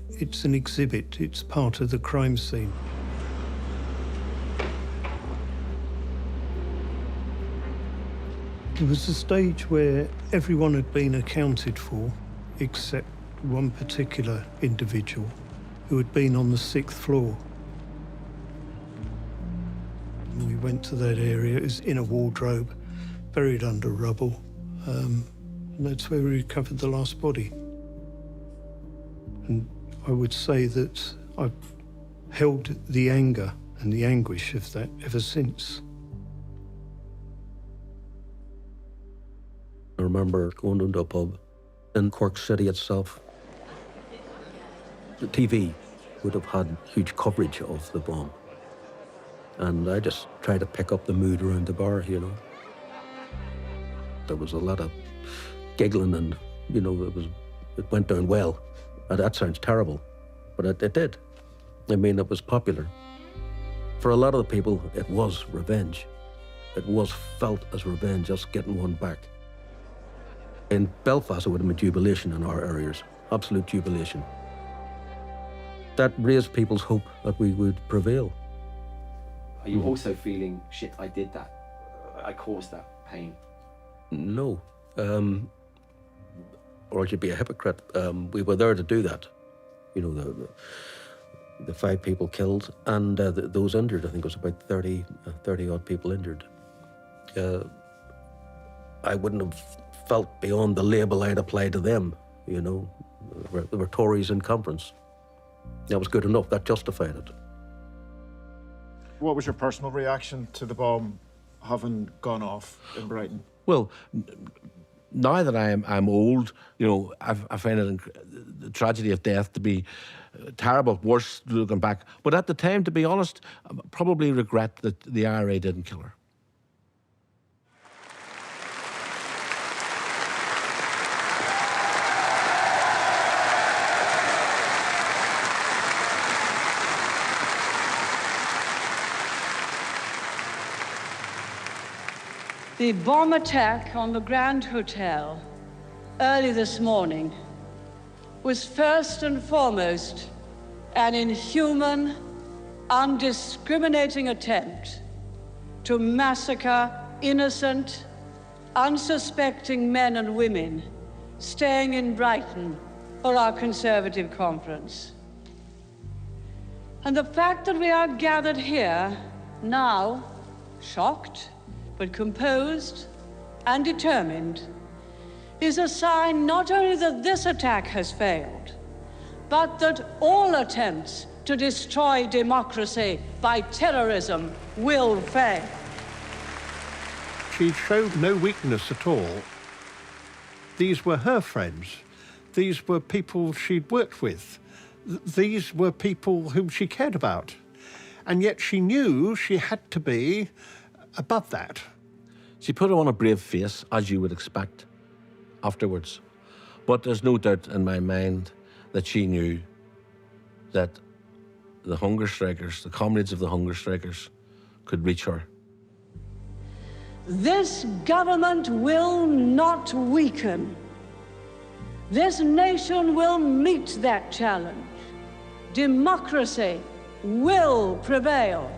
it's an exhibit, it's part of the crime scene. There was a stage where everyone had been accounted for, except one particular individual who had been on the 6th floor. We went to that area. It was in a wardrobe, buried under rubble, and that's where we recovered the last body. And I would say that I've held the anger and the anguish of that ever since. I remember going into a pub in Cork City itself. The TV would have had huge coverage of the bomb. And I just tried to pick up the mood around the bar, you know. There was a lot of giggling and, you know, it went down well. And that sounds terrible, but it did. I mean, it was popular. For a lot of the people, it was revenge. It was felt as revenge, just getting one back. In Belfast, it would have been jubilation in our areas, absolute jubilation. That raised people's hope that we would prevail. Are you also feeling, shit, I did that? I caused that pain? No. Or I should be a hypocrite. We were there to do that. You know, the 5 people killed and those injured. I think it was about 30 odd people injured. I wouldn't have felt beyond the label I'd applied to them, you know. They were Tories in conference. That was good enough, that justified it. What was your personal reaction to the bomb having gone off in Brighton? Well, now that I'm old, you know, I find the tragedy of death to be terrible, worse looking back. But at the time, to be honest, I probably regret that the IRA didn't kill her. The bomb attack on the Grand Hotel early this morning was first and foremost an inhuman, undiscriminating attempt to massacre innocent, unsuspecting men and women staying in Brighton for our Conservative conference. And the fact that we are gathered here now, shocked, but composed and determined, is a sign not only that this attack has failed, but that all attempts to destroy democracy by terrorism will fail. She showed no weakness at all. These were her friends. These were people she'd worked with. These were people whom she cared about. And yet she knew she had to be above that. She put on a brave face, as you would expect, afterwards. But there's no doubt in my mind that she knew that the hunger strikers, the comrades of the hunger strikers, could reach her. This government will not weaken. This nation will meet that challenge. Democracy will prevail.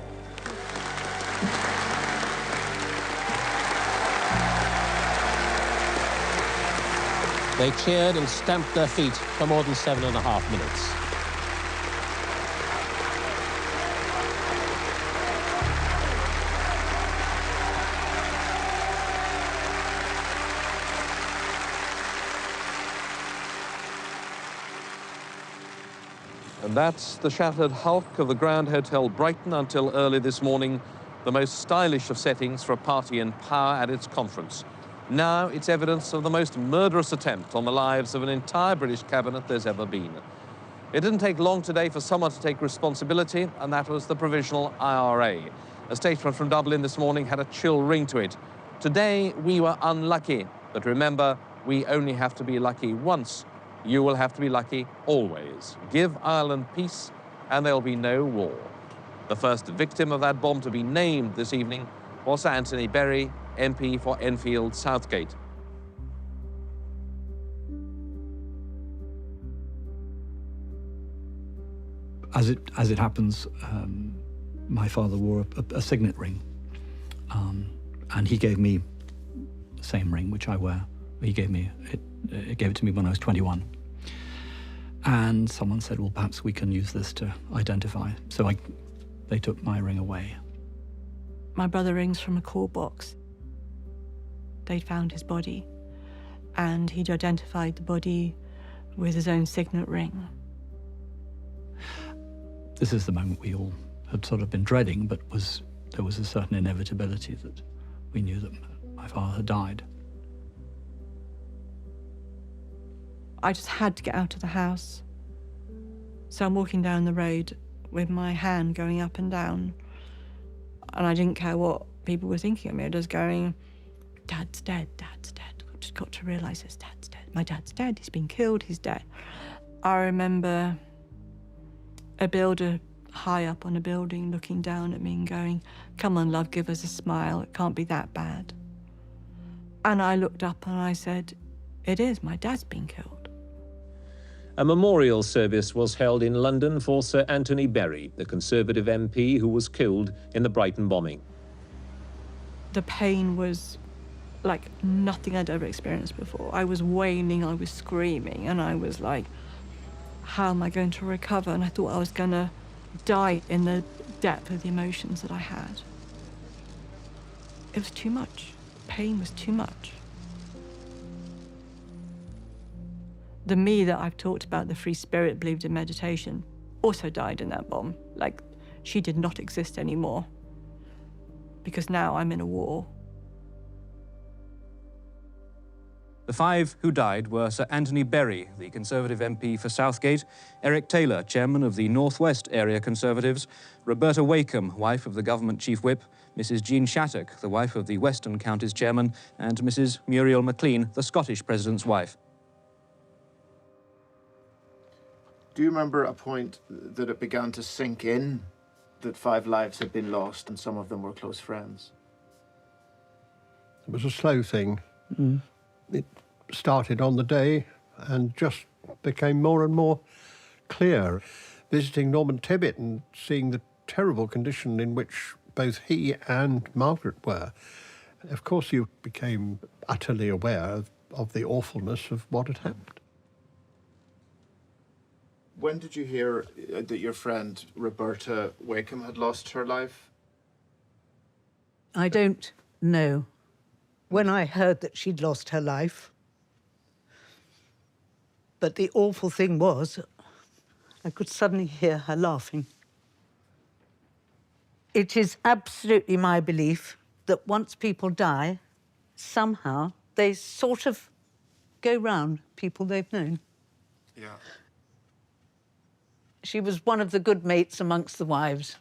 They cheered and stamped their feet for more than 7.5 minutes. And that's the shattered hulk of the Grand Hotel Brighton until early this morning, the most stylish of settings for a party in power at its conference. Now it's evidence of the most murderous attempt on the lives of an entire British cabinet there's ever been. It didn't take long today for someone to take responsibility, and that was the Provisional IRA. A statement from Dublin this morning had a chill ring to it. Today we were unlucky, but remember, we only have to be lucky once. You will have to be lucky always. Give Ireland peace, and there'll be no war. The first victim of that bomb to be named this evening was Sir Anthony Berry, MP for Enfield Southgate. As it happens, my father wore a signet ring, and he gave me the same ring which I wear. He gave it to me when I was 21. And someone said, well, perhaps we can use this to identify. So they took my ring away. My brother rings from a call box. They'd found his body, and he'd identified the body with his own signet ring. This is the moment we all had sort of been dreading, but there was a certain inevitability that we knew that my father had died. I just had to get out of the house. So I'm walking down the road with my hand going up and down. And I didn't care what people were thinking of me. I was going, Dad's dead, Dad's dead. I've just got to realise his dad's dead. My dad's dead, he's been killed, he's dead. I remember a builder high up on a building looking down at me and going, come on, love, give us a smile. It can't be that bad. And I looked up and I said, it is, my dad's been killed. A memorial service was held in London for Sir Anthony Berry, the Conservative MP who was killed in the Brighton bombing. The pain was like nothing I'd ever experienced before. I was wailing, I was screaming, and I was like, how am I going to recover? And I thought I was going to die in the depth of the emotions that I had. It was too much. Pain was too much. The me that I've talked about, the free spirit, believed in meditation, also died in that bomb. Like, she did not exist anymore. Because now I'm in a war. The 5 who died were Sir Anthony Berry, the Conservative MP for Southgate, Eric Taylor, chairman of the North West Area Conservatives, Roberta Wakeham, wife of the government chief whip, Mrs. Jean Shattuck, the wife of the Western Counties chairman, and Mrs. Muriel MacLean, the Scottish president's wife. Do you remember a point that it began to sink in that 5 lives had been lost and some of them were close friends? It was a slow thing. Mm. It started on the day and just became more and more clear. Visiting Norman Tebbit and seeing the terrible condition in which both he and Margaret were, of course you became utterly aware of the awfulness of what had happened. When did you hear that your friend Roberta Wakeham had lost her life? I don't know. When I heard that she'd lost her life, but the awful thing was, I could suddenly hear her laughing. It is absolutely my belief that once people die, somehow they sort of go round people they've known. Yeah. She was one of the good mates amongst the wives.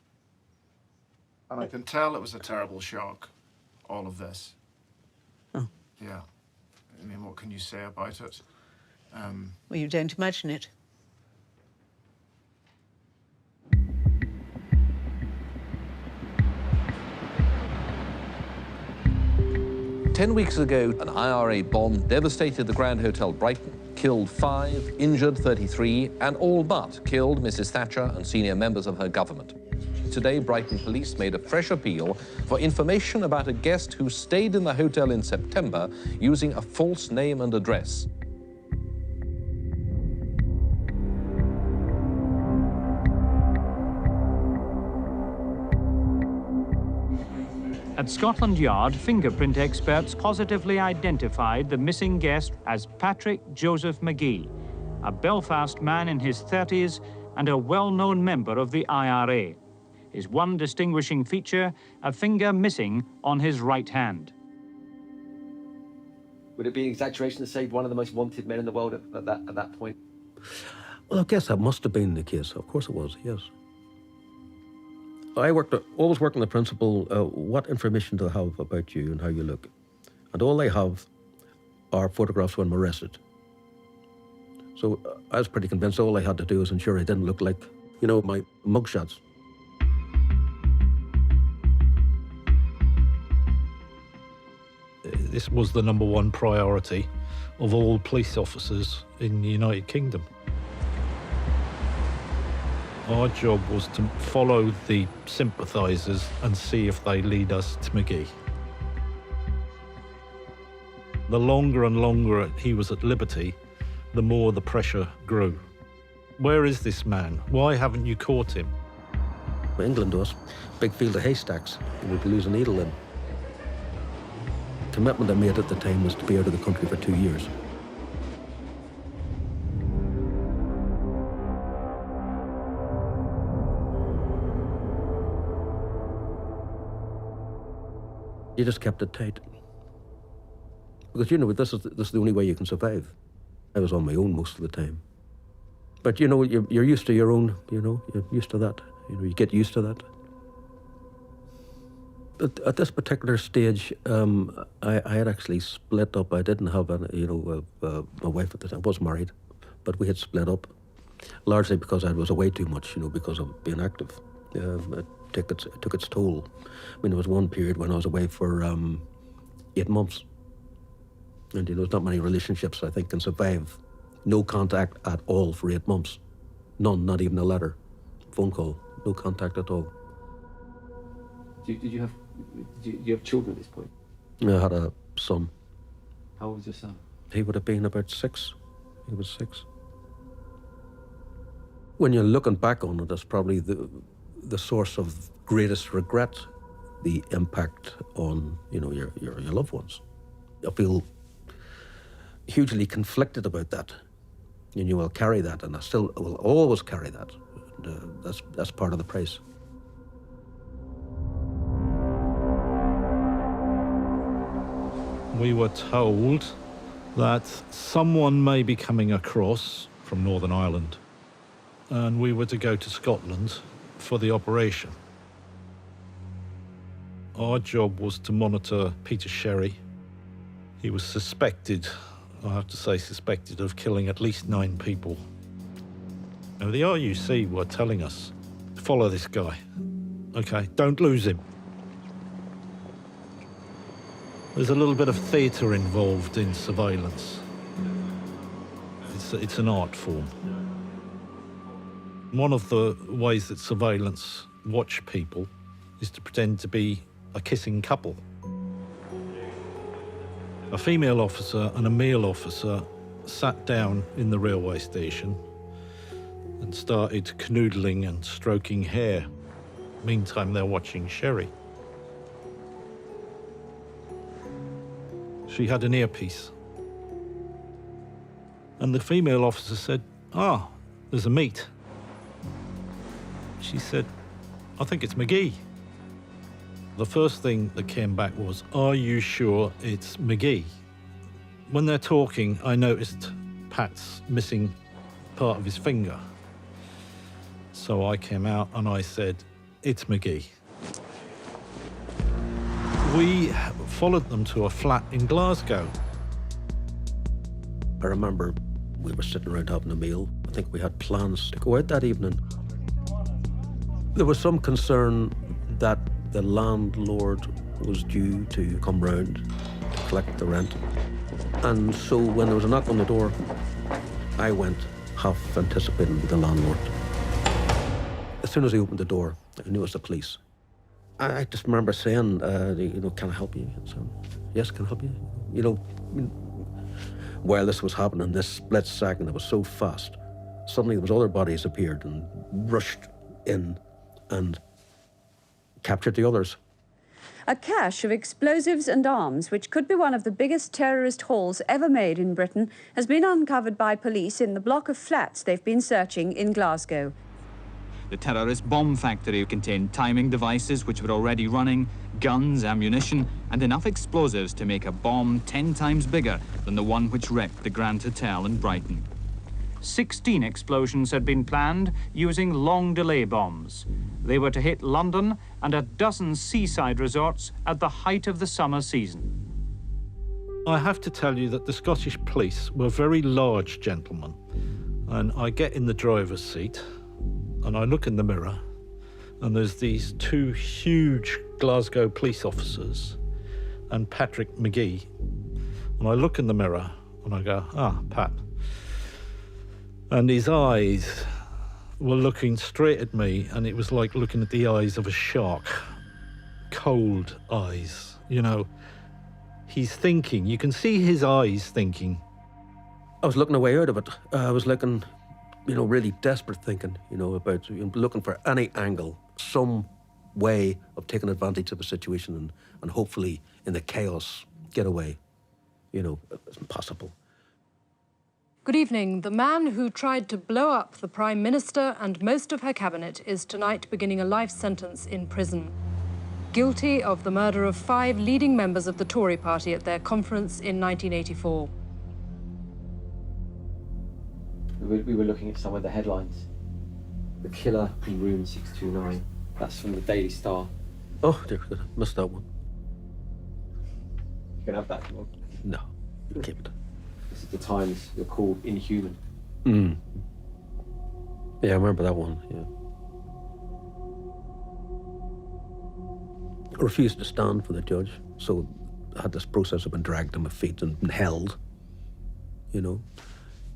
And I can tell it was a terrible shock, all of this. Oh. Yeah. I mean, what can you say about it? Well, you don't imagine it. Ten weeks ago, an IRA bomb devastated the Grand Hotel Brighton, killed 5, injured 33, and all but killed Mrs. Thatcher and senior members of her government. Today, Brighton police made a fresh appeal for information about a guest who stayed in the hotel in September using a false name and address. At Scotland Yard, fingerprint experts positively identified the missing guest as Patrick Joseph McGee, a Belfast man in his 30s and a well-known member of the IRA. His one distinguishing feature, a finger missing on his right hand. Would it be an exaggeration to say one of the most wanted men in the world at that point? Well, I guess that must have been the case. Of course it was, yes. I always worked on the principle, what information do they have about you and how you look? And all they have are photographs when I'm arrested. So I was pretty convinced all I had to do was ensure I didn't look like, you know, my mugshots. This was the #1 priority of all police officers in the United Kingdom. Our job was to follow the sympathisers and see if they lead us to McGee. The longer and longer he was at liberty, the more the pressure grew. Where is this man? Why haven't you caught him? England was a big field of haystacks, and we'd lose a needle in. The commitment I made at the time was to be out of the country for 2 years. You just kept it tight. Because, you know, this is the only way you can survive. I was on my own most of the time. But, you know, you're used to your own, you know, you're used to that. You know, you get used to that. But at this particular stage, I had actually split up. I didn't have, my wife at the time. I was married, but we had split up, largely because I was away too much, you know, because of being active. It took its toll. I mean, there was one period when I was away for 8 months. And, you know, there's not many relationships I think can survive no contact at all for 8 months. None, not even a letter, phone call, no contact at all. Did you have children at this point? I had a son. How old was your son? He would have been about 6. He was 6. When you're looking back on it, that's probably the source of greatest regret, the impact on, you know, your loved ones. I feel hugely conflicted about that. And you will carry that, and I still will always carry that. And, that's part of the price. We were told that someone may be coming across from Northern Ireland, and we were to go to Scotland for the operation. Our job was to monitor Peter Sherry. He was suspected, I have to say suspected, of killing at least 9 people. Now, the RUC were telling us, follow this guy. Okay, don't lose him. There's a little bit of theatre involved in surveillance. It's an art form. One of the ways that surveillance watch people is to pretend to be a kissing couple. A female officer and a male officer sat down in the railway station and started canoodling and stroking hair. Meantime, they're watching Sherry. She had an earpiece. And the female officer said, there's a meet. She said, I think it's McGee. The first thing that came back was, are you sure it's McGee? When they're talking, I noticed Pat's missing part of his finger. So I came out and I said, it's McGee. We followed them to a flat in Glasgow. I remember we were sitting around having a meal. I think we had plans to go out that evening. There was some concern that the landlord was due to come round to collect the rent. And so when there was a knock on the door, I went half anticipating the landlord. As soon as he opened the door, I knew it was the police. I just remember saying, can I help you? So, yes, can I help you? You know, while this was happening, this split second, it was so fast. Suddenly there was other bodies appeared and rushed in and captured the others. A cache of explosives and arms, which could be one of the biggest terrorist hauls ever made in Britain, has been uncovered by police in the block of flats they've been searching in Glasgow. The terrorist bomb factory contained timing devices which were already running, guns, ammunition, and enough explosives to make a bomb 10 times bigger than the one which wrecked the Grand Hotel in Brighton. 16 explosions had been planned using long delay bombs. They were to hit London and a dozen seaside resorts at the height of the summer season. I have to tell you that the Scottish police were very large gentlemen. And I get in the driver's seat and I look in the mirror and there's these two huge Glasgow police officers and Patrick McGee. And I look in the mirror and I go, ah, Pat. And his eyes were looking straight at me, and it was like looking at the eyes of a shark. Cold eyes, you know. He's thinking, you can see his eyes thinking. I was looking a way out of it. I was looking, really desperate thinking, about looking for any angle, some way of taking advantage of a situation and hopefully in the chaos get away. It's impossible. Good evening. The man who tried to blow up the Prime Minister and most of her cabinet is tonight beginning a life sentence in prison. Guilty of the murder of 5 leading members of the Tory party at their conference in 1984. We were looking at some of the headlines. The killer in room 629. That's from the Daily Star. Oh, dear, I missed that one. You can have that if you want. No, you keep it. This is the Times. You're called inhuman. Yeah, I remember that one, yeah. I refused to stand for the judge, so I had this process of being dragged to my feet and held, while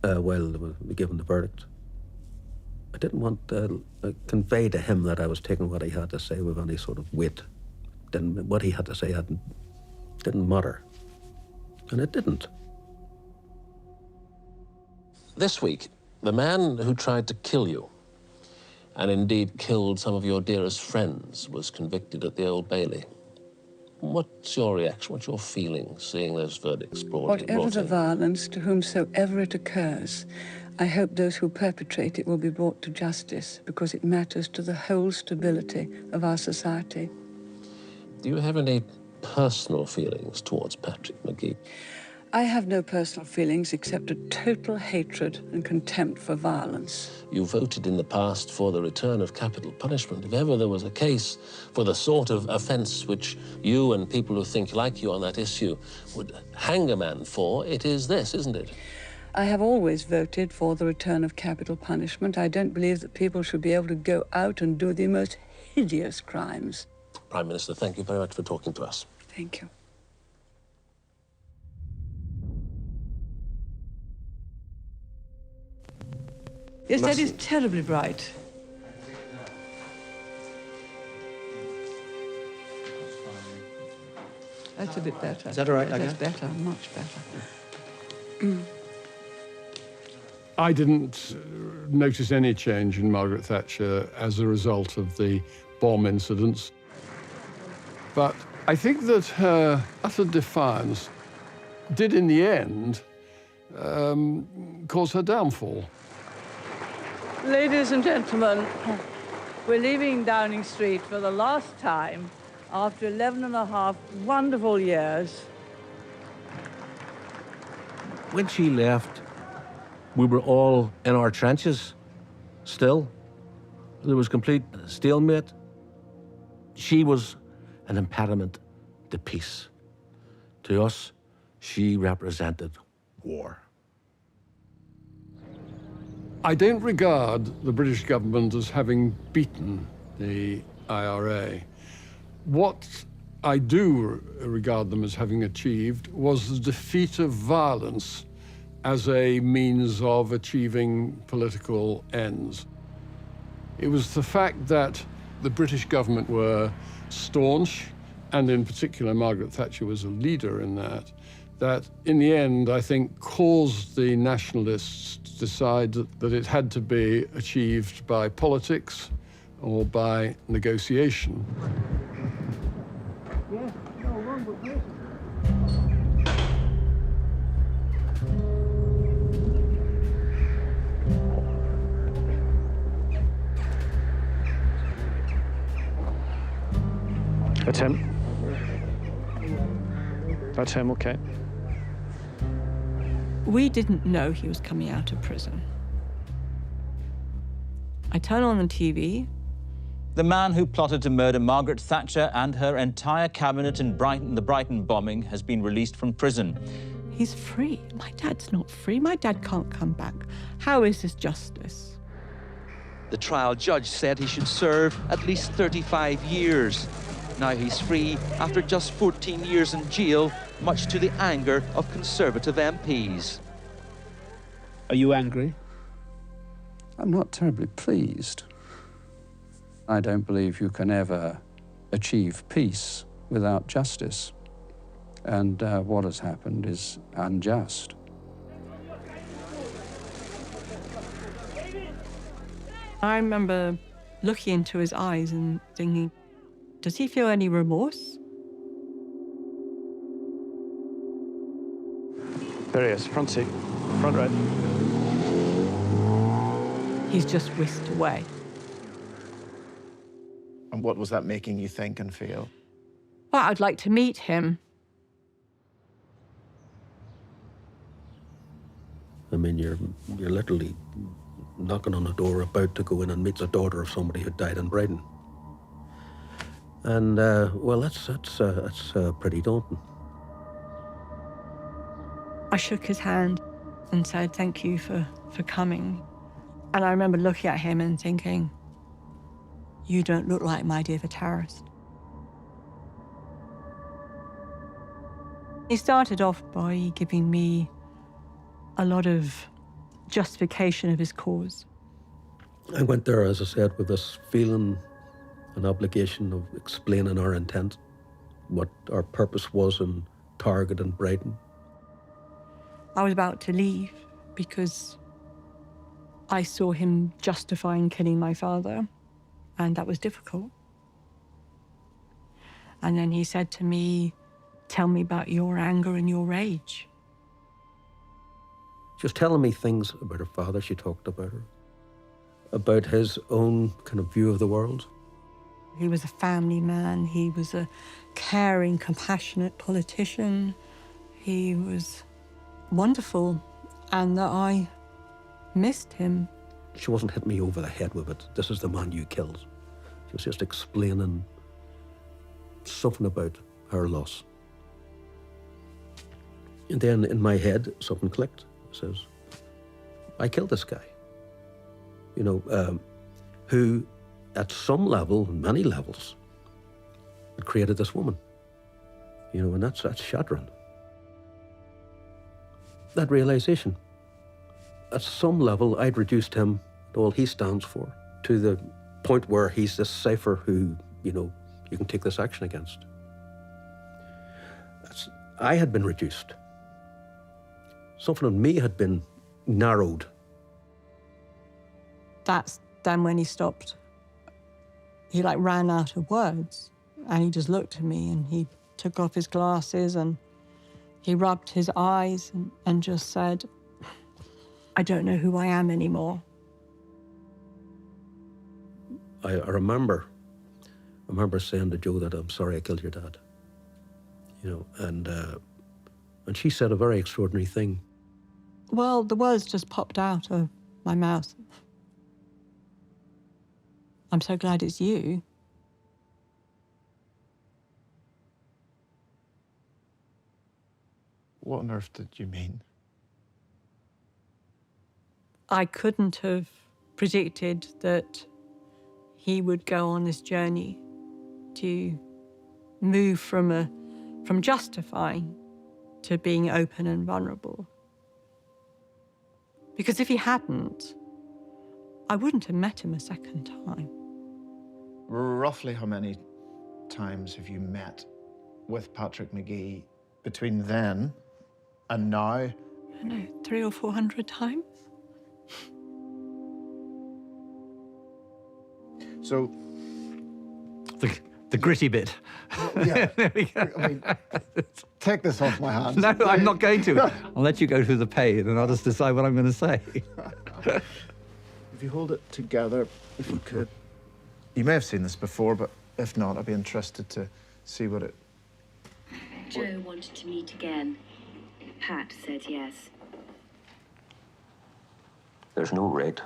they were given the verdict. I didn't want to convey to him that I was taking what he had to say with any sort of weight. What he had to say didn't matter. And it didn't. This week, the man who tried to kill you, and indeed killed some of your dearest friends, was convicted at the Old Bailey. What's your reaction, what's your feeling, seeing those verdicts brought in? Whatever the violence, to whomsoever it occurs, I hope those who perpetrate it will be brought to justice, because it matters to the whole stability of our society. Do you have any personal feelings towards Patrick McGee? I have no personal feelings except a total hatred and contempt for violence. You voted in the past for the return of capital punishment. If ever there was a case for the sort of offence which you and people who think like you on that issue would hang a man for, it is this, isn't it? I have always voted for the return of capital punishment. I don't believe that people should be able to go out and do the most hideous crimes. Prime Minister, thank you very much for talking to us. Thank you. Yes, that is terribly bright. That's a bit better. Is that all right, That's better, much better. I didn't notice any change in Margaret Thatcher as a result of the bomb incidents. But I think that her utter defiance did, in the end, cause her downfall. Ladies and gentlemen, we're leaving Downing Street for the last time after 11.5 wonderful years. When she left, we were all in our trenches, still. There was complete stalemate. She was an impediment to peace. To us, she represented war. I don't regard the British government as having beaten the IRA. What I do regard them as having achieved was the defeat of violence as a means of achieving political ends. It was the fact that the British government were staunch, and in particular Margaret Thatcher was a leader in that in the end, I think, caused the nationalists to decide that it had to be achieved by politics or by negotiation. That's him. That's him, okay. We didn't know he was coming out of prison. I turn on the TV. The man who plotted to murder Margaret Thatcher and her entire cabinet in Brighton, the Brighton bombing, has been released from prison. He's free. My dad's not free. My dad can't come back. How is this justice? The trial judge said he should serve at least 35 years. Now he's free after just 14 years in jail, much to the anger of Conservative MPs. Are you angry? I'm not terribly pleased. I don't believe you can ever achieve peace without justice. And what has happened is unjust. I remember looking into his eyes and thinking, does he feel any remorse? There he is, front seat, front right. He's just whisked away. And what was that making you think and feel? Well, I'd like to meet him. I mean, you're literally knocking on a door, about to go in and meet the daughter of somebody who died in Brighton. And, well, that's pretty daunting. I shook his hand and said, thank you for coming. And I remember looking at him and thinking, you don't look like my dear terrorist. He started off by giving me a lot of justification of his cause. I went there, as I said, with this feeling, an obligation of explaining our intent, what our purpose was in Target and Brighton. I was about to leave because I saw him justifying killing my father, and that was difficult. And then he said to me, tell me about your anger and your rage. She was telling me things about her father. She talked about her, about his own kind of view of the world. He was a family man. He was a caring, compassionate politician. He was wonderful, and that I missed him. She wasn't hitting me over the head with it. This is the man you killed. She was just explaining something about her loss. And then in my head, something clicked. It says, I killed this guy. You know, who at some level, many levels, had created this woman. You know, and that's shattering. That realization. At some level, I'd reduced him to all he stands for, to the point where he's this cipher who, you know, you can take this action against. I had been reduced. Something in me had been narrowed. That's then when he stopped. He like ran out of words, and he just looked at me, and he took off his glasses and he rubbed his eyes and just said, I don't know who I am anymore. I remember saying to Jo that I'm sorry I killed your dad. You know, and she said a very extraordinary thing. Well, the words just popped out of my mouth. I'm so glad it's you. What on earth did you mean? I couldn't have predicted that he would go on this journey to move from justifying to being open and vulnerable. Because if he hadn't, I wouldn't have met him a second time. Roughly how many times have you met with Patrick Magee between then and now? I don't know, 300 or 400 times. So, the gritty bit. Yeah. There we go. I mean, take this off my hands. No, I'm not going to. I'll let you go through the pain, and I'll just decide what I'm going to say. If you hold it together, if you could. You may have seen this before, but if not, I'd be interested to see what it... Joe wanted to meet again. Pat said yes. There's no right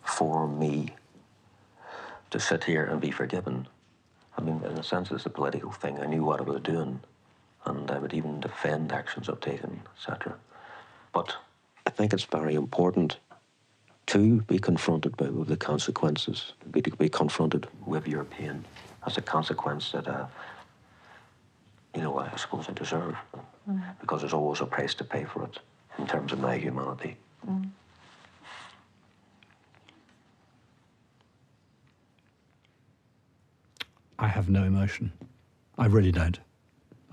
for me to sit here and be forgiven. I mean, in a sense, it's a political thing. I knew what I was doing, and I would even defend actions I've taken, etc. But I think it's very important to be confronted with the consequences, to be confronted with your pain as a consequence that, you know, I suppose I deserve, because there's always a price to pay for it in terms of my humanity. I have no emotion. I really don't.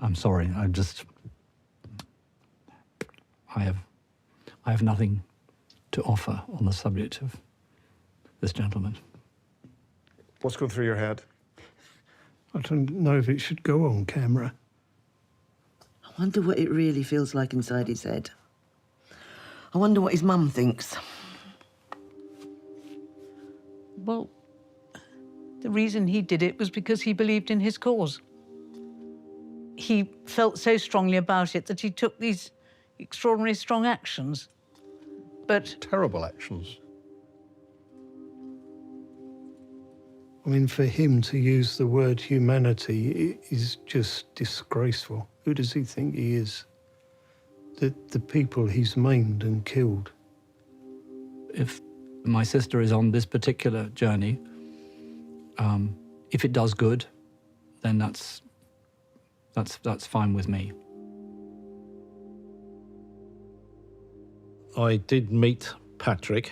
I'm sorry. I have nothing to offer on the subject of this gentleman. What's going through your head? I don't know if it should go on camera. I wonder what it really feels like inside his head. I wonder what his mum thinks. Well, the reason he did it was because he believed in his cause. He felt so strongly about it that he took these extraordinarily strong actions. But... Terrible actions. I mean, for him to use the word humanity is just disgraceful. Who does he think he is? The people he's maimed and killed. If my sister is on this particular journey, if it does good, then that's fine with me. I did meet Patrick.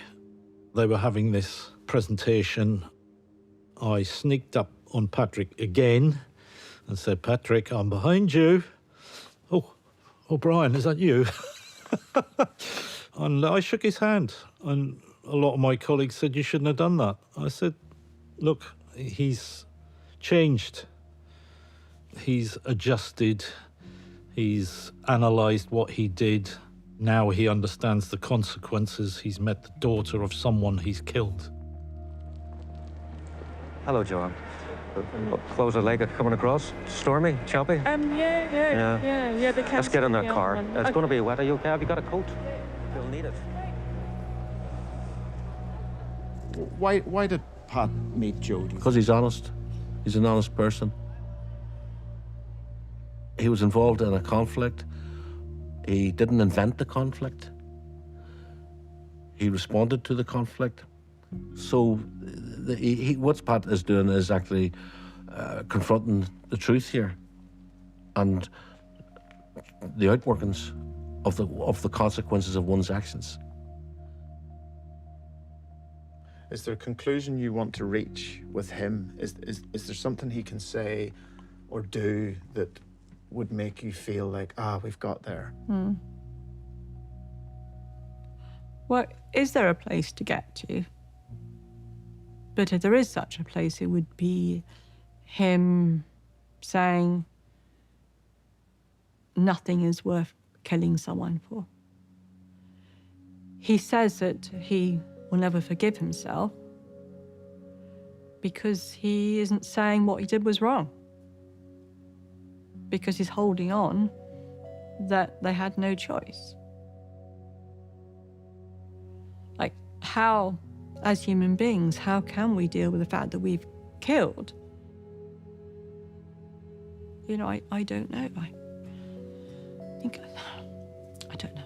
They were having this presentation. I sneaked up on Patrick again and said, "Patrick, I'm behind you." Oh, Brian, is that you? And I shook his hand, and a lot of my colleagues said, "You shouldn't have done that." I said, "Look, he's changed. He's adjusted. He's analysed what he did. Now he understands the consequences. He's met the daughter of someone he's killed." Hello, Joanne. Clothes are like it coming across. Stormy, choppy. Yeah. They can't. Let's get in that car. It's going to be wet. Are you okay? Have you got a coat? You'll need it. Why did Pat meet Joe? Because he's honest. He's an honest person. He was involved in a conflict. He didn't invent the conflict. He responded to the conflict. So what Pat is doing is actually confronting the truth here and the outworkings of the consequences of one's actions. Is there a conclusion you want to reach with him? Is there something he can say or do that would make you feel like, we've got there? Well, is there a place to get to? But if there is such a place, it would be him saying nothing is worth killing someone for. He says that he will never forgive himself because he isn't saying what he did was wrong. Because he's holding on that they had no choice. Like, how, as human beings, how can we deal with the fact that we've killed? You know, I don't know. I don't know.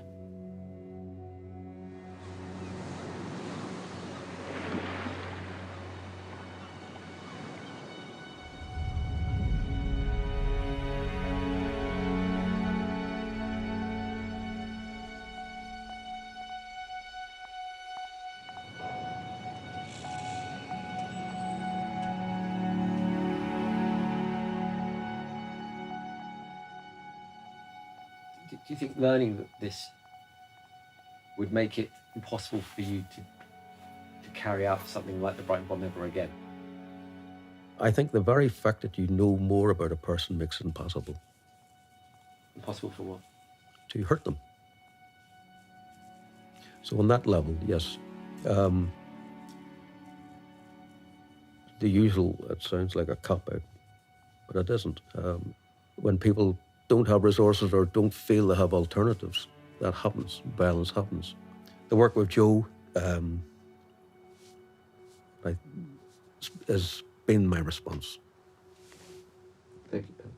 Do you think learning this would make it impossible for you to carry out something like the Brighton bomb ever again? I think the very fact that you know more about a person makes it impossible. Impossible for what? To hurt them. So on that level, yes. The usual, it sounds like a cop-out, and it isn't. When people don't have resources or don't feel they have alternatives, that happens. Violence happens. The work with Joe has been my response. Thank you, Pat.